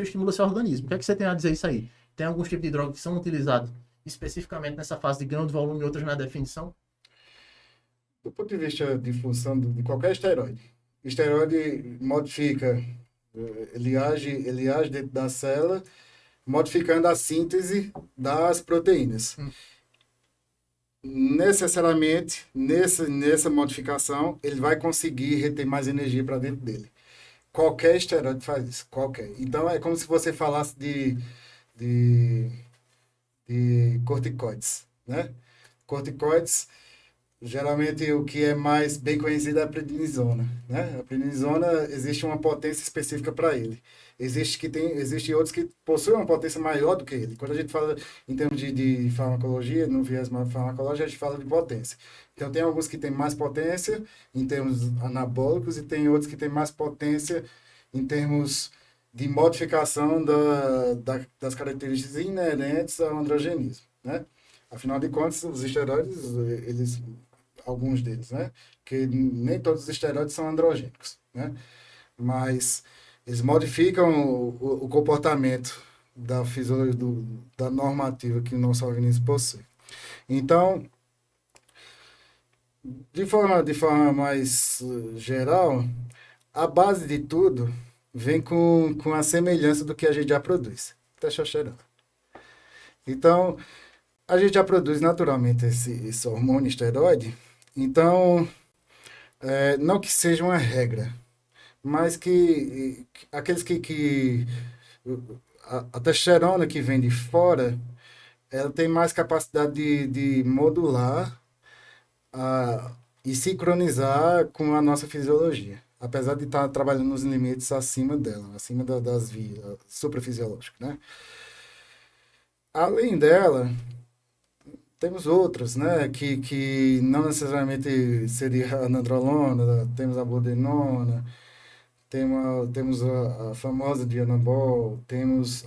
Speaker 1: estimula seu organismo. O que é que você tem a dizer isso aí? Tem alguns tipos de drogas que são utilizados especificamente nessa fase de ganho de volume e outras na definição?
Speaker 2: Do ponto de vista de função de qualquer esteroide, o esteroide modifica, ele age dentro da célula, modificando a síntese das proteínas. Necessariamente, nessa modificação, ele vai conseguir reter mais energia para dentro dele. Qualquer esteroide faz isso, qualquer. Então, é como se você falasse de, de corticoides, né? Corticoides, geralmente o que é mais bem conhecido é a prednisona, né? A prednisona, existe uma potência específica para ele. Existe outros que possuem uma potência maior do que ele. Quando a gente fala em termos de farmacologia, no viés farmacológico, a gente fala de potência. Então, tem alguns que têm mais potência em termos anabólicos e tem outros que têm mais potência em termos de modificação das características inerentes ao androgenismo, né? Afinal de contas, os esteroides, alguns deles, né? Que nem todos os esteroides são androgênicos, né? Mas eles modificam o comportamento da fisiologia, da normativa que o nosso organismo possui. Então, de forma mais geral, a base de tudo vem com a semelhança do que a gente já produz. Testosterona. Então, a gente já produz naturalmente esse hormônio esteroide. Então, não que seja uma regra, mas que aqueles que a testosterona que vem de fora, ela tem mais capacidade de modular e sincronizar com a nossa fisiologia, apesar de estar trabalhando nos limites acima dela, acima das vias suprafisiológicas, né? Além dela, temos outras, né, que não necessariamente seria a nandrolona, temos a budenona, temos a famosa Dianabol, temos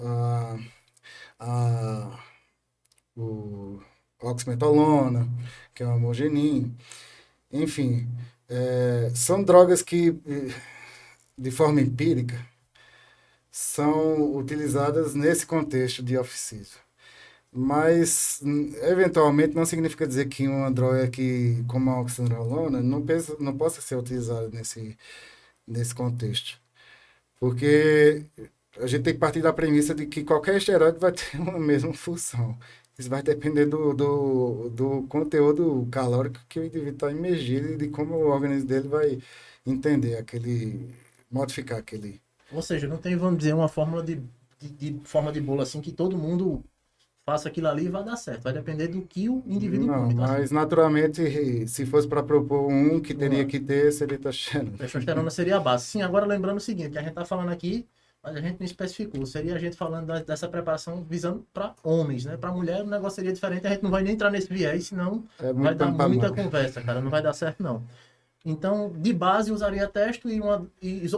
Speaker 2: a, o oxmetolona, que é o amogenin. Enfim, são drogas que, de forma empírica, são utilizadas nesse contexto de off-season. Mas, eventualmente, não significa dizer que uma droga como a oxandrolona não possa ser utilizada nesse contexto. Porque a gente tem que partir da premissa de que qualquer esteroide vai ter uma mesma função. Isso vai depender do conteúdo calórico que o indivíduo está imergido e de como o organismo dele vai entender modificar aquele.
Speaker 1: Ou seja, não tem, vamos dizer, uma fórmula de forma de bolo assim que todo mundo faça aquilo ali e vai dar certo. Vai depender do que o indivíduo
Speaker 2: Não,
Speaker 1: come, tá?
Speaker 2: mas naturalmente, se fosse para propor um que teria que ter, seria testosterona.
Speaker 1: Testosterona seria a base. Sim, agora lembrando o seguinte, que a gente tá falando aqui, mas a gente não especificou. Seria a gente falando dessa preparação visando para homens, né? Para mulher o negócio seria diferente. A gente não vai nem entrar nesse viés, senão
Speaker 2: É
Speaker 1: vai
Speaker 2: muito
Speaker 1: dar
Speaker 2: pano pra
Speaker 1: muita
Speaker 2: manga.
Speaker 1: conversa, cara. Não vai dar certo, não. Então, de base, usaria testo e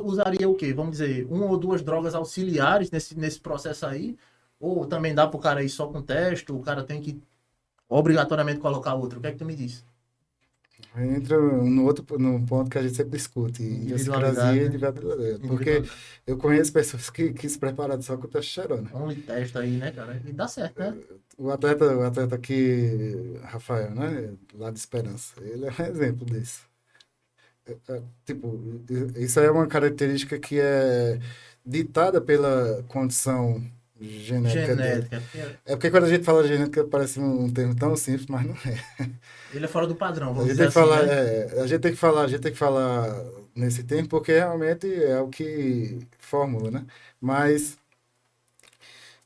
Speaker 1: usaria o quê? Vamos dizer, uma ou duas drogas auxiliares nesse processo aí. Ou também dá pro cara ir só com testo, o cara tem que obrigatoriamente colocar outro. O que é que tu me diz?
Speaker 2: Entra no ponto que a gente sempre discute,
Speaker 1: Individualidade,
Speaker 2: idiosincrasia e
Speaker 1: né?
Speaker 2: individualidade. Porque
Speaker 1: Individualidade.
Speaker 2: eu conheço pessoas que se preparam só com testosterona.
Speaker 1: Only testa aí, né, cara? E dá certo, né?
Speaker 2: O atleta aqui, Rafael, né? Lá de Esperança, ele é um exemplo disso. Tipo, isso aí é uma característica que é ditada pela condição genética dele.
Speaker 1: Genética. Porque
Speaker 2: É porque quando a gente fala genética parece um termo tão simples, mas não é.
Speaker 1: ele é fora do padrão,
Speaker 2: A
Speaker 1: vamos
Speaker 2: gente
Speaker 1: dizer
Speaker 2: tem que
Speaker 1: assim,
Speaker 2: falar,
Speaker 1: né?
Speaker 2: a gente tem que falar nesse termo porque realmente é o que formula, né? Mas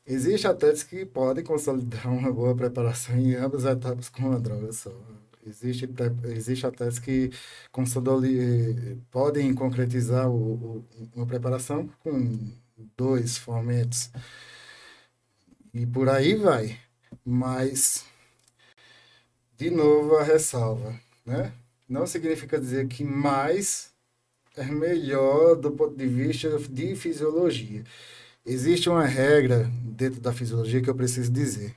Speaker 2: existem atletas que podem consolidar uma boa preparação em ambas as etapas com uma droga só. Existe atletas que podem concretizar uma preparação com 2 fomentos, e por aí vai. Mas, de novo, a ressalva, né? Não significa dizer que mais é melhor do ponto de vista de fisiologia. Existe uma regra dentro da fisiologia que eu preciso dizer.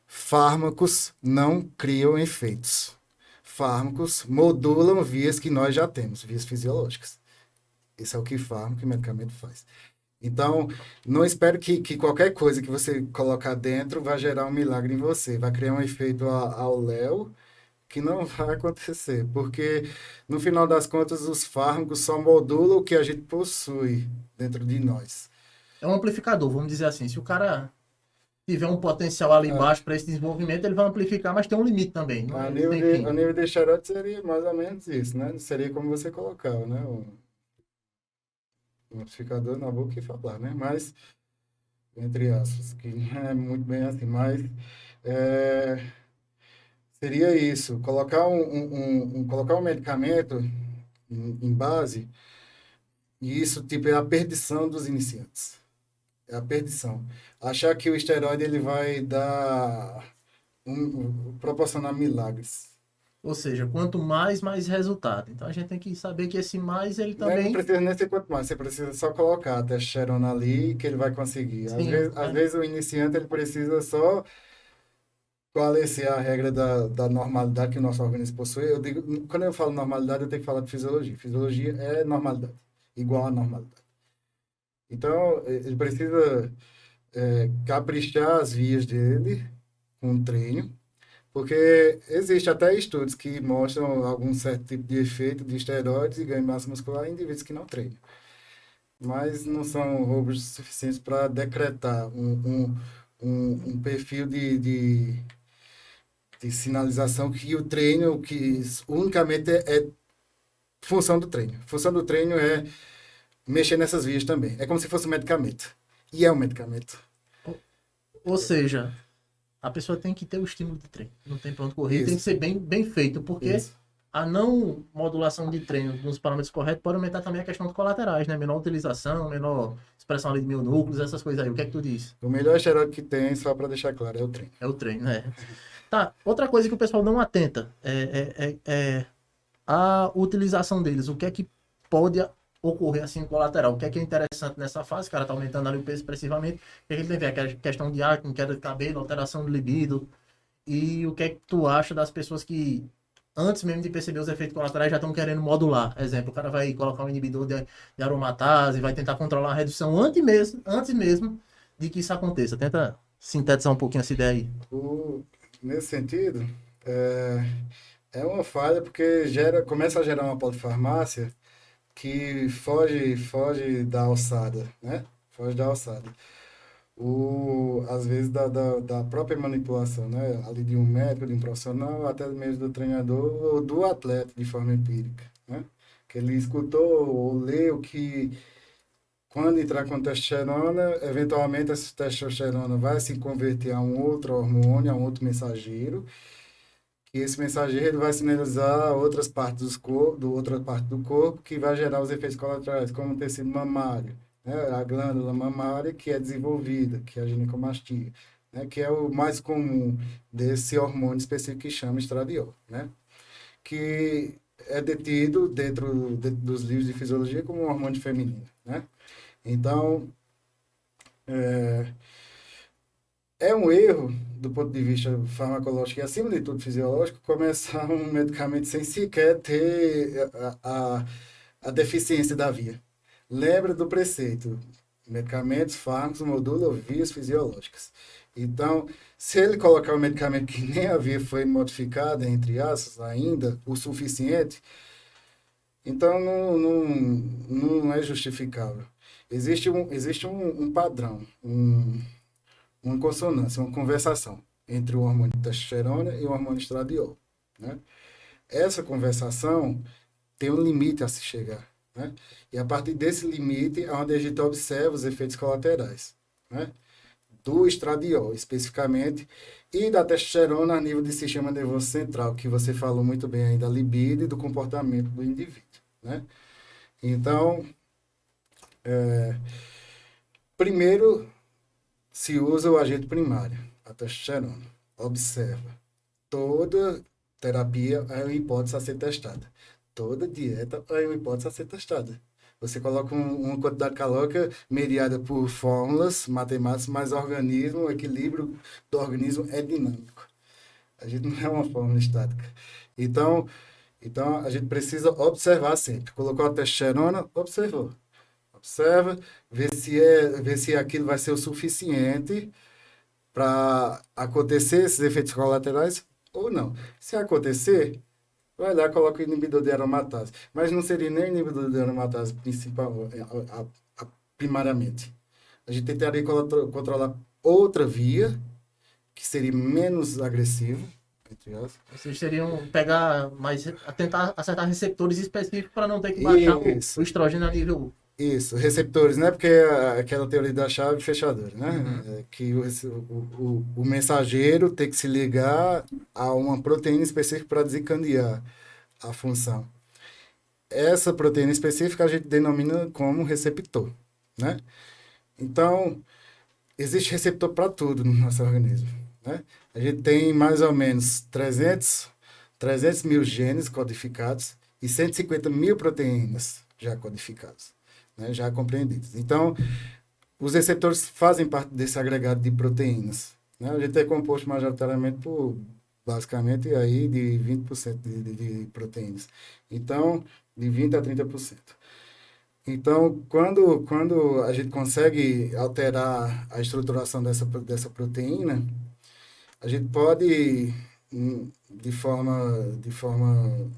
Speaker 2: Fármacos não criam efeitos. Fármacos modulam vias que nós já temos, vias fisiológicas. Isso é o que fármaco e medicamento faz. Então, não espero que qualquer coisa que você colocar dentro vai gerar um milagre em você. Vai criar um efeito ao Léo que não vai acontecer. Porque, no final das contas, os fármacos só modulam o que a gente possui dentro de nós.
Speaker 1: É um amplificador, vamos dizer assim. Se o cara tiver um potencial ali embaixo para esse desenvolvimento, ele vai amplificar, mas tem um limite também. Não
Speaker 2: A
Speaker 1: é
Speaker 2: nível
Speaker 1: sem
Speaker 2: de,
Speaker 1: fim.
Speaker 2: a nível de xarope seria mais ou menos isso, né? Seria como você colocava, né? Um amplificador na boca e falar, né? Mas, entre aspas, que não é muito bem assim, mas é, seria isso, colocar um medicamento em base, e isso, tipo, é a perdição dos iniciantes. É a perdição. Achar que o esteroide, ele vai proporcionar milagres.
Speaker 1: Ou seja, quanto mais, mais resultado. Então a gente tem que saber que esse mais, ele
Speaker 2: Né? Não
Speaker 1: também.
Speaker 2: precisa nem ser quanto mais, você precisa só colocar a testosterona ali que ele vai conseguir.
Speaker 1: Sim,
Speaker 2: Às vezes o iniciante ele precisa só esclarecer a regra da normalidade que o nosso organismo possui. Eu digo, quando eu falo normalidade, eu tenho que falar de fisiologia. Fisiologia é normalidade, igual a normalidade. Então, ele precisa caprichar as vias dele com treino, porque existe até estudos que mostram algum certo tipo de efeito de esteroides e ganho de massa muscular em indivíduos que não treinam. Mas não são robustos suficientes para decretar um perfil de sinalização que o treino, que unicamente é função do treino. Função do treino é mexer nessas vias também. É como se fosse um medicamento. E é um medicamento.
Speaker 1: ou seja, a pessoa tem que ter o estímulo de treino. Não tem pra onde correr.
Speaker 2: Isso.
Speaker 1: Tem que ser bem, bem feito, porque
Speaker 2: Isso.
Speaker 1: a não modulação de treino nos parâmetros corretos pode aumentar também a questão dos colaterais, né? Menor utilização, menor expressão ali de mionúcleos, essas coisas aí. O que é que tu diz?
Speaker 2: O melhor esteroide que tem, só para deixar claro, é o treino.
Speaker 1: É o treino, né? Tá, outra coisa que o pessoal não atenta é a utilização deles. O que é que pode ocorrer assim colateral? O que é interessante nessa fase? O cara tá aumentando ali o peso expressivamente. O que é que ele tem a ver? A questão de acne, queda de cabelo, alteração do libido. E o que é que tu acha das pessoas que, antes mesmo de perceber os efeitos colaterais, já estão querendo modular? Exemplo, o cara vai colocar um inibidor de aromatase, vai tentar controlar a redução antes mesmo de que isso aconteça. Tenta sintetizar um pouquinho essa ideia aí.
Speaker 2: Nesse sentido, é uma falha porque começa a gerar uma polifarmácia que foge da alçada, né? Foge da alçada. Às vezes da própria manipulação, né? Ali de um médico, de um profissional, até mesmo do treinador ou do atleta de forma empírica, né? Que ele escutou ou leu que quando entrar com testosterona, eventualmente essa testosterona vai se converter a um outro hormônio, a um outro mensageiro, que esse mensageiro ele vai sinalizar outras partes outra parte do corpo que vai gerar os efeitos colaterais, como o tecido mamário, né? A glândula mamária que é desenvolvida, que é a ginecomastia, né? Que é o mais comum desse hormônio específico que chama estradiol, né? Que é detido dentro dos livros de fisiologia como um hormônio feminino, né? Então, é um erro, do ponto de vista farmacológico e, acima de tudo, fisiológico, começar um medicamento sem sequer ter a deficiência da via. Lembra do preceito: medicamentos, fármacos modulam vias fisiológicas. Então, se ele colocar um medicamento que nem a via foi modificada, entre aspas, ainda, o suficiente, então não é justificável. Existe um padrão, uma consonância, uma conversação entre o hormônio de testosterona e o hormônio estradiol, né? Essa conversação tem um limite a se chegar, né? E a partir desse limite é onde a gente observa os efeitos colaterais, né? Do estradiol, especificamente, e da testosterona a nível do sistema nervoso central, que você falou muito bem aí da libido e do comportamento do indivíduo, né? Então, Primeiro, se usa o agente primário, a testosterona. Observa. Toda terapia é uma hipótese a ser testada. Toda dieta é uma hipótese a ser testada. Você coloca uma quantidade calórica mediada por fórmulas matemáticas, mas o equilíbrio do organismo é dinâmico. A gente não é uma fórmula estática. Então a gente precisa observar sempre. Colocou a testosterona, observou. Observa, vê se aquilo vai ser o suficiente para acontecer esses efeitos colaterais ou não. Se acontecer, vai lá e coloca o inibidor de aromatase. Mas não seria nem inibidor de aromatase primariamente. A gente tentaria controlar outra via, que seria menos agressiva, entre aspas.
Speaker 1: Vocês teriam pegar mais, tentar acertar receptores específicos para não ter que baixar o estrógeno a nível.
Speaker 2: Isso, receptores, né? Porque aquela teoria da chave fechadora, né?
Speaker 1: Uhum.
Speaker 2: Que o mensageiro tem que se ligar a uma proteína específica para desencadear a função. Essa proteína específica a gente denomina como receptor, né? Então, existe receptor para tudo no nosso organismo, né? A gente tem mais ou menos 300 mil genes codificados e 150 mil proteínas já codificadas, né? Já compreendidas. Então, os receptores fazem parte desse agregado de proteínas, né? A gente é composto majoritariamente por, basicamente, aí de 20% de proteínas. Então, de 20% a 30%. Então, quando a gente consegue alterar a estruturação dessa proteína, a gente pode, de forma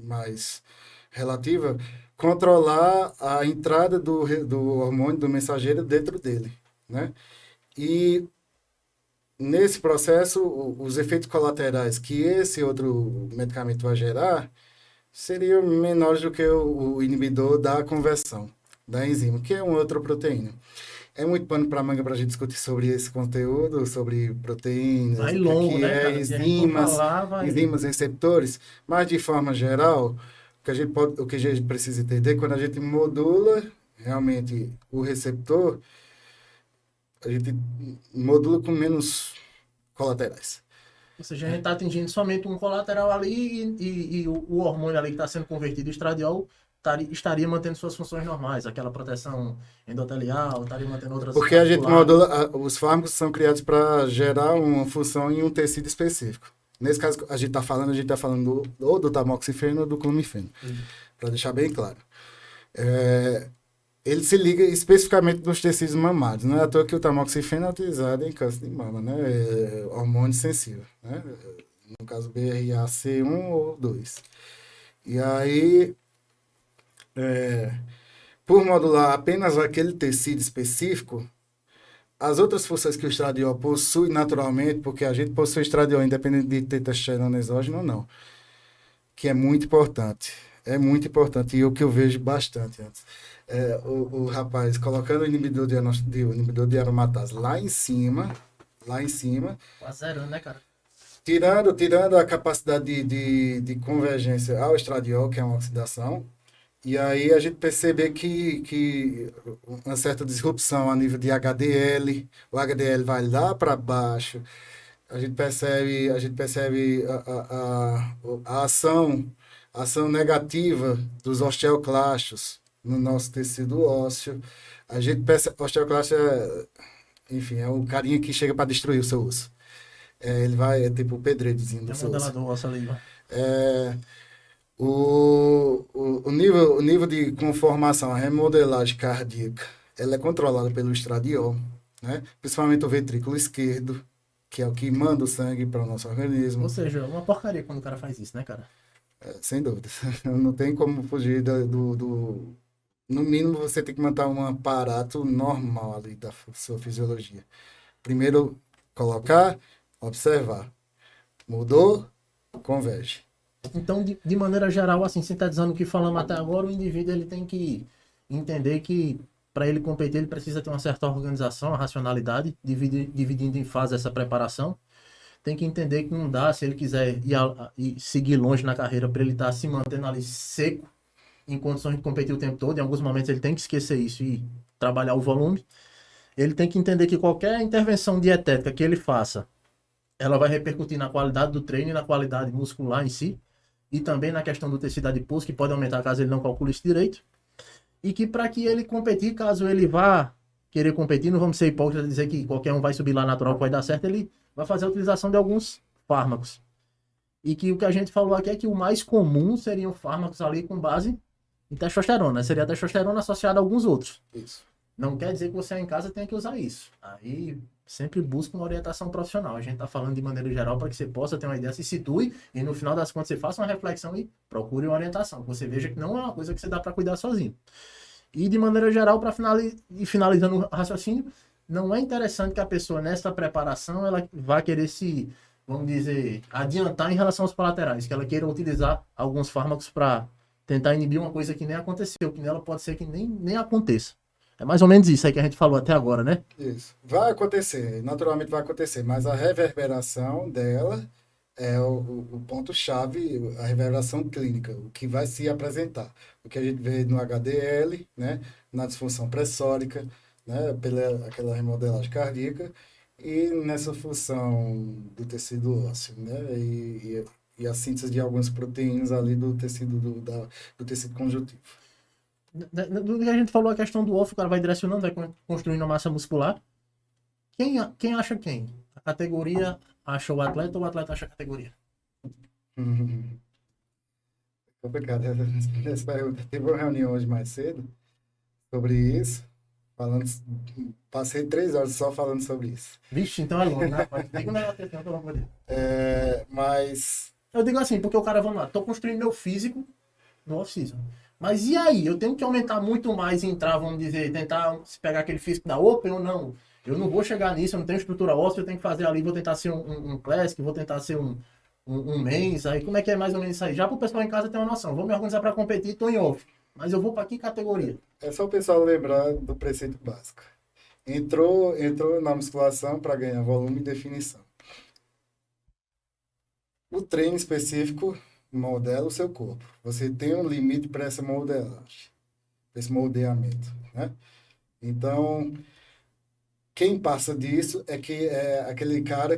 Speaker 2: mais relativa, controlar a entrada do hormônio, do mensageiro dentro dele, né? E nesse processo, os efeitos colaterais que esse outro medicamento vai gerar seriam menores do que o inibidor da conversão da enzima, que é uma outra proteína. É muito pano para manga para a gente discutir sobre esse conteúdo, sobre proteínas,
Speaker 1: Vai
Speaker 2: o que
Speaker 1: longo,
Speaker 2: que
Speaker 1: né,
Speaker 2: é
Speaker 1: cara? Se a gente for falar, vai.
Speaker 2: enzimas receptores, mas de forma geral, o que a gente precisa entender, quando a gente modula realmente o receptor, a gente modula com menos colaterais.
Speaker 1: Ou seja, a gente está atingindo somente um colateral ali e o hormônio ali que está sendo convertido, o estradiol, estaria mantendo suas funções normais, aquela proteção endotelial, estaria mantendo outras
Speaker 2: Porque a gente
Speaker 1: vasculares.
Speaker 2: modula, os fármacos são criados para gerar uma função em um tecido específico. Nesse caso, a gente está falando ou do tamoxifeno ou do clomifeno, para deixar bem claro. Ele se liga especificamente nos tecidos mamários. Não é à toa que o tamoxifeno é utilizado em câncer de mama, né? É hormônio sensível, né? No caso, BRCA1 ou 2. E aí, por modular apenas aquele tecido específico, as outras funções que o estradiol possui naturalmente, porque a gente possui estradiol independente de ter testosterona exógena ou não, que é muito importante. É muito importante. E o que eu vejo bastante antes. O rapaz colocando o inibidor de aromatase lá em cima,
Speaker 1: Quase zerando, né, cara?
Speaker 2: tirando a capacidade de convergência ao estradiol, que é uma oxidação, e aí a gente percebe que uma certa disrupção a nível de HDL, o HDL vai lá para baixo, a gente percebe a ação negativa dos osteoclastos no nosso tecido ósseo. A gente percebe, osteoclasto enfim, é o carinha que chega para destruir o seu osso. É tipo o pedreirozinho
Speaker 1: É
Speaker 2: do
Speaker 1: um
Speaker 2: seu osso.
Speaker 1: modelador osso ali, ó.
Speaker 2: É, o nível de conformação, a remodelagem cardíaca, ela é controlada pelo estradiol, né? Principalmente o ventrículo esquerdo, que é o que manda o sangue para o nosso organismo.
Speaker 1: Ou seja, uma porcaria quando o cara faz isso, né, cara?
Speaker 2: Sem dúvida. Não tem como fugir No mínimo, você tem que manter um aparato normal ali da sua fisiologia. Primeiro, colocar, observar. Mudou, converge.
Speaker 1: Então, de maneira geral, assim, sintetizando o que falamos até agora, o indivíduo ele tem que entender que para ele competir, ele precisa ter uma certa organização, a racionalidade, dividindo em fase essa preparação. Tem que entender que não dá, se ele quiser ir seguir longe na carreira, para ele estar se mantendo ali seco, em condições de competir o tempo todo. Em alguns momentos ele tem que esquecer isso e trabalhar o volume. ele tem que entender que qualquer intervenção dietética que ele faça, ela vai repercutir na qualidade do treino e na qualidade muscular em si, e também na questão do tecido adiposo, que pode aumentar caso ele não calcule isso direito. E que para que ele competir, caso ele vá querer competir, não vamos ser hipócritas e dizer que qualquer um vai subir lá natural que vai dar certo, ele vai fazer a utilização de alguns fármacos. E que o que a gente falou aqui é que o mais comum seriam fármacos ali com base em testosterona. Seria a testosterona associada a alguns outros.
Speaker 2: Isso.
Speaker 1: Não quer dizer que você em casa tenha que usar isso. Aí sempre busca uma orientação profissional. A gente está falando de maneira geral para que você possa ter uma ideia, se situe e no final das contas você faça uma reflexão e procure uma orientação. Você veja que não é uma coisa que você dá para cuidar sozinho. E de maneira geral, para finalizando o raciocínio, não é interessante que a pessoa nessa preparação ela vá querer se, vamos dizer, adiantar em relação aos colaterais, que ela queira utilizar alguns fármacos para tentar inibir uma coisa que nem aconteceu, que nela pode ser que nem aconteça. É mais ou menos isso aí que a gente falou até agora, né?
Speaker 2: Isso. Vai acontecer, naturalmente vai acontecer, mas a reverberação dela é o ponto-chave, a reverberação clínica, o que vai se apresentar. O que a gente vê no HDL, né, na disfunção pressórica, né, pela aquela remodelagem cardíaca, e nessa função do tecido ósseo, né, e a síntese de algumas proteínas ali do tecido, do tecido conjuntivo.
Speaker 1: Do que a gente falou, a questão do off, o cara vai direcionando, vai construindo a massa muscular. Quem acha quem? A categoria acha o atleta ou o atleta acha a categoria?
Speaker 2: Complicado essa pergunta. Teve uma reunião hoje mais cedo sobre isso, falando, passei 3 horas só falando sobre isso.
Speaker 1: Vixe, então é longe, né, rapaz? Diga um negócio assim, pelo amor de Deus.
Speaker 2: Mas
Speaker 1: Eu digo assim, porque o cara, vamos lá, tô construindo meu físico no off-season. Mas e aí? Eu tenho que aumentar muito mais e entrar, vamos dizer, tentar se pegar aquele físico da Open ou não? Eu não vou chegar nisso, eu não tenho estrutura óssea, eu tenho que fazer ali, vou tentar ser um Classic, vou tentar ser um Men's, aí como é que é mais ou menos isso aí? Já pro pessoal em casa ter uma noção, vou me organizar para competir, tô em off, mas eu vou para que categoria?
Speaker 2: é só o pessoal lembrar do preceito básico. Entrou na musculação para ganhar volume e definição. O treino específico modela o seu corpo. Você tem um limite para essa modelagem, esse moldeamento, né? Então, quem passa disso é aquele cara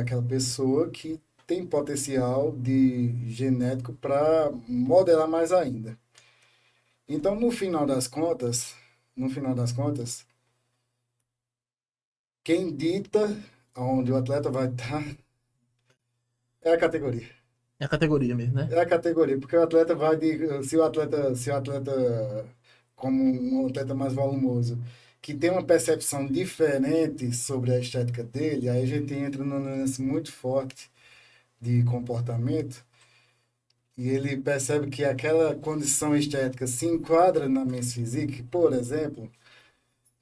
Speaker 2: aquela pessoa que tem potencial de genético para modelar mais ainda. Então, no final das contas, quem dita onde o atleta vai estar é a categoria.
Speaker 1: É a categoria mesmo, né?
Speaker 2: É a categoria, porque o atleta se o atleta como um atleta mais volumoso, que tem uma percepção diferente sobre a estética dele, aí a gente entra num lance muito forte de comportamento, e ele percebe que aquela condição estética se enquadra na Men's Physique, por exemplo,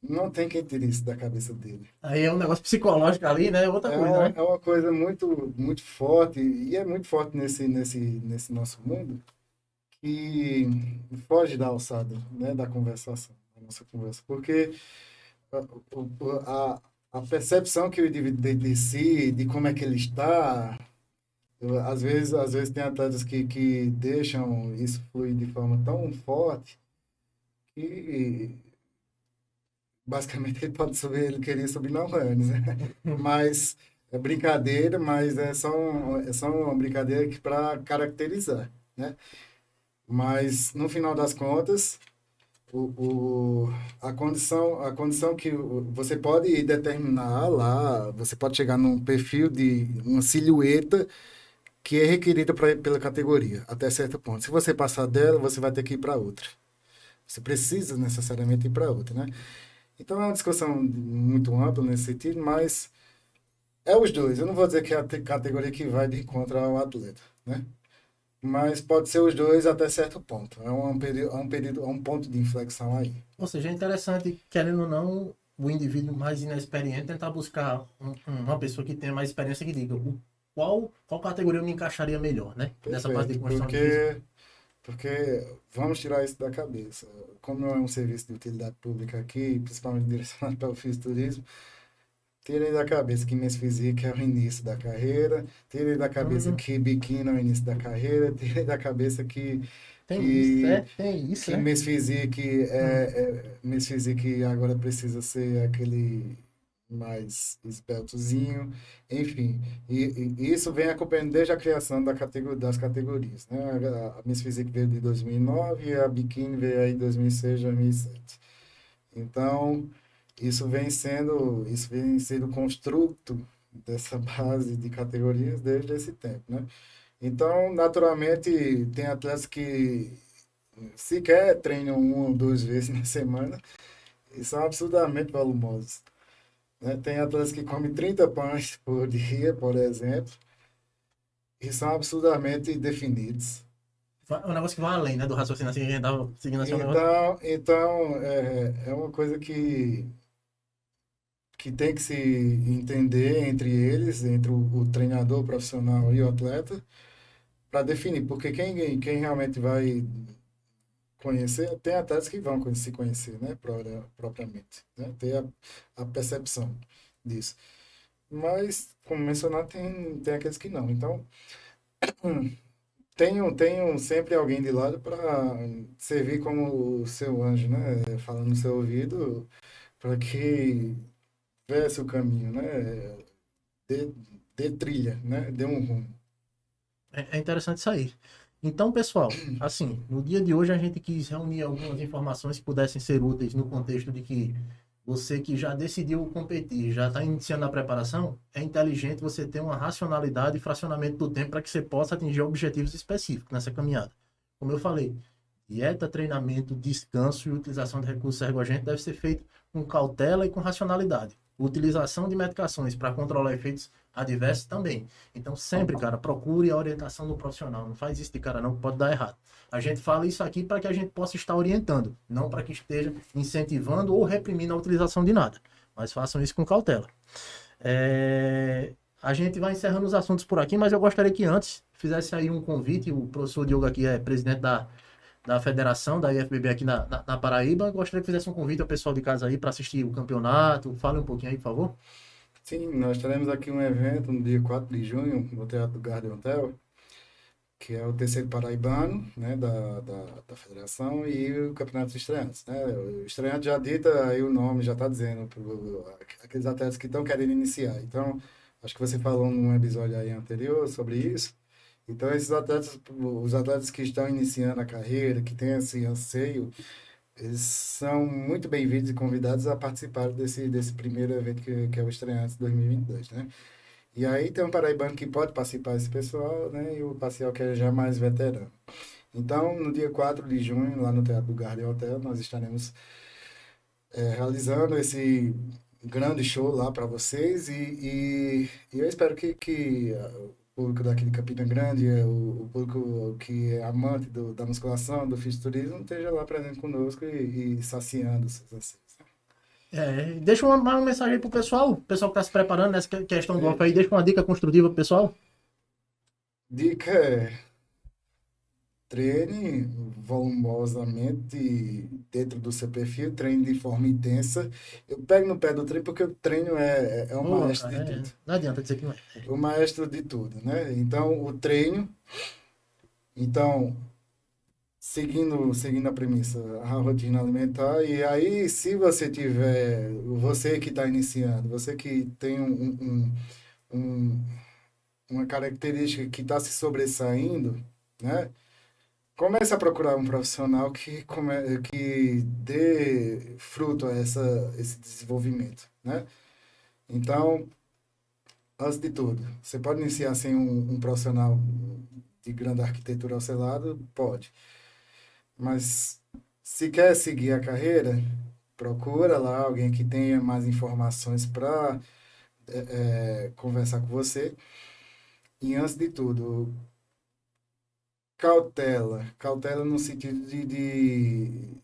Speaker 2: não tem quem tire isso da cabeça dele.
Speaker 1: Aí é um negócio psicológico ali, né? Outra coisa, né?
Speaker 2: É uma coisa muito, muito forte, e é muito forte nesse nosso mundo, que foge da alçada, né, da conversação, da nossa conversa, porque a percepção que o indivíduo tem de si, de como é que ele está, às vezes tem atletas que deixam isso fluir de forma tão forte que basicamente ele pode subir, ele queria subir na Running, né? Mas é brincadeira, mas é só uma brincadeira para caracterizar, né? Mas no final das contas, a condição que você pode determinar lá, você pode chegar num perfil de uma silhueta que é requerida pela categoria, até certo ponto. Se você passar dela, você vai ter que ir para outra. Você precisa necessariamente ir para outra, né? Então é uma discussão muito ampla nesse sentido, mas é os dois. Eu não vou dizer que é a categoria que vai de encontro ao atleta, né? Mas pode ser os dois até certo ponto. É um ponto de inflexão aí.
Speaker 1: Ou seja, é interessante, querendo ou não, o indivíduo mais inexperiente tentar buscar uma pessoa que tenha mais experiência que diga qual categoria eu me encaixaria melhor, né? Nessa parte de construção de físico.
Speaker 2: Porque vamos tirar isso da cabeça. Como não é um serviço de utilidade pública aqui, principalmente direcionado para o fisiculturismo, tirem da cabeça que Men's Physique é o início da carreira, tirem da cabeça que biquíni é o início da carreira, tirem da cabeça que
Speaker 1: Tem isso,
Speaker 2: que
Speaker 1: né?
Speaker 2: Miss Physique Miss Physique agora precisa ser aquele mais esbeltozinho, enfim. E isso vem acompanhando desde a criação das categorias, né? A Miss Physique veio de 2009 e a Bikini veio aí em 2006, 2007. Então, isso vem sendo construto dessa base de categorias desde esse tempo, né? Então, naturalmente, tem atletas que sequer treinam uma ou duas vezes na semana e são absurdamente volumosos, né? Tem atletas que comem 30 pães por dia, por exemplo, e são absurdamente definidos.
Speaker 1: É um negócio que vai além, né? Do raciocínio assim, que a gente tava seguindo assim, um negócio.
Speaker 2: Então é uma coisa que tem que se entender entre eles, entre o treinador profissional e o atleta, para definir, porque quem realmente vai conhecer, tem atletas que vão se conhecer, né, propriamente, né, ter a percepção disso. Mas, como mencionado, tem aqueles que não. Então, tenho sempre alguém de lado para servir como o seu anjo, né, falando no seu ouvido, para que viesse o caminho, né, dê, dê trilha, né, dê um rumo.
Speaker 1: É interessante isso aí. Então, pessoal, assim, no dia de hoje a gente quis reunir algumas informações que pudessem ser úteis no contexto de que você que já decidiu competir, já está iniciando a preparação, é inteligente você ter uma racionalidade e fracionamento do tempo para que você possa atingir objetivos específicos nessa caminhada. Como eu falei, dieta, treinamento, descanso e utilização de recursos ergogênicos deve ser feito com cautela e com racionalidade. Utilização de medicações para controlar efeitos adversos também. Então, sempre, cara, procure a orientação do profissional. Não faz isso de cara não, que pode dar errado. A gente fala isso aqui para que a gente possa estar orientando, não para que esteja incentivando ou reprimindo a utilização de nada. Mas façam isso com cautela. A gente vai encerrando os assuntos por aqui, mas eu gostaria que antes fizesse aí um convite. O professor Diogo aqui é presidente da federação, da IFBB aqui na Paraíba. Eu gostaria que fizesse um convite ao pessoal de casa aí para assistir o campeonato. Fale um pouquinho aí, por favor.
Speaker 2: Sim, nós teremos aqui um evento no dia 4 de junho, no Teatro do Garden Hotel, que é o terceiro paraibano, né, da federação, e o Campeonato dos Estreantes, né? O estreante já dita, aí o nome já está dizendo, aqueles atletas que estão querendo iniciar. Então, acho que você falou num episódio aí anterior sobre isso. Então, esses atletas, os atletas que estão iniciando a carreira, que têm esse anseio, eles são muito bem-vindos e convidados a participar desse primeiro evento que é o Estreantes 2022, né? E aí tem um paraibano que pode participar desse pessoal, né? E o parcial que é já mais veterano. Então, no dia 4 de junho, lá no Teatro do Garden Hotel, nós estaremos realizando esse grande show lá para vocês e eu espero que o público daqui de Campina Grande, o público que é amante da musculação, do fisiculturismo, esteja lá presente conosco e saciando seus anseios.
Speaker 1: Deixa uma mensagem aí pro pessoal. O pessoal que está se preparando nessa questão do off
Speaker 2: É,
Speaker 1: aí. Deixa uma dica construtiva pro pessoal.
Speaker 2: dica é treine volumosamente dentro do seu perfil, treine de forma intensa. Eu pego no pé do treino porque o treino é o
Speaker 1: Boa,
Speaker 2: maestro
Speaker 1: cara.
Speaker 2: de tudo.
Speaker 1: Não adianta dizer que não é.
Speaker 2: O maestro de tudo, né? Então, o treino, então, seguindo a premissa, a rotina alimentar, e aí, se você tiver, você que está iniciando, você que tem um- uma característica que está se sobressaindo, né? Comece a procurar um profissional que dê fruto a esse desenvolvimento, né? Então, antes de tudo, você pode iniciar sem um profissional de grande arquitetura ao seu lado? Pode. Mas se quer seguir a carreira, procura lá alguém que tenha mais informações para conversar com você. E antes de tudo, cautela no sentido de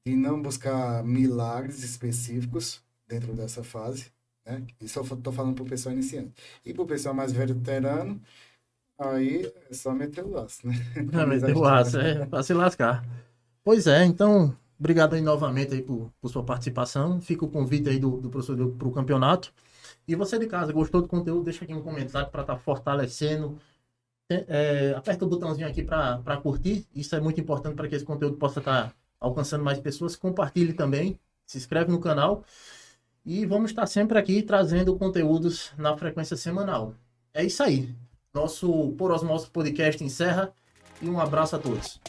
Speaker 2: não buscar milagres específicos dentro dessa fase, né? Isso eu estou falando para o pessoal iniciante. E para o pessoal mais veterano, aí é só meter o laço, né? Como diz a
Speaker 1: Meteu o
Speaker 2: história.
Speaker 1: aço, pra se lascar. Pois é, então, obrigado aí novamente aí por sua participação. Fica o convite aí do professor Diogo pro campeonato. E você de casa, gostou do conteúdo? Deixa aqui um comentário para estar fortalecendo aperta o botãozinho aqui para curtir. Isso é muito importante para que esse conteúdo possa estar alcançando mais pessoas. Compartilhe também, se inscreve no canal. E vamos estar sempre aqui trazendo conteúdos na frequência semanal. É isso aí. Nosso Por Osmose Podcast encerra e um abraço a todos.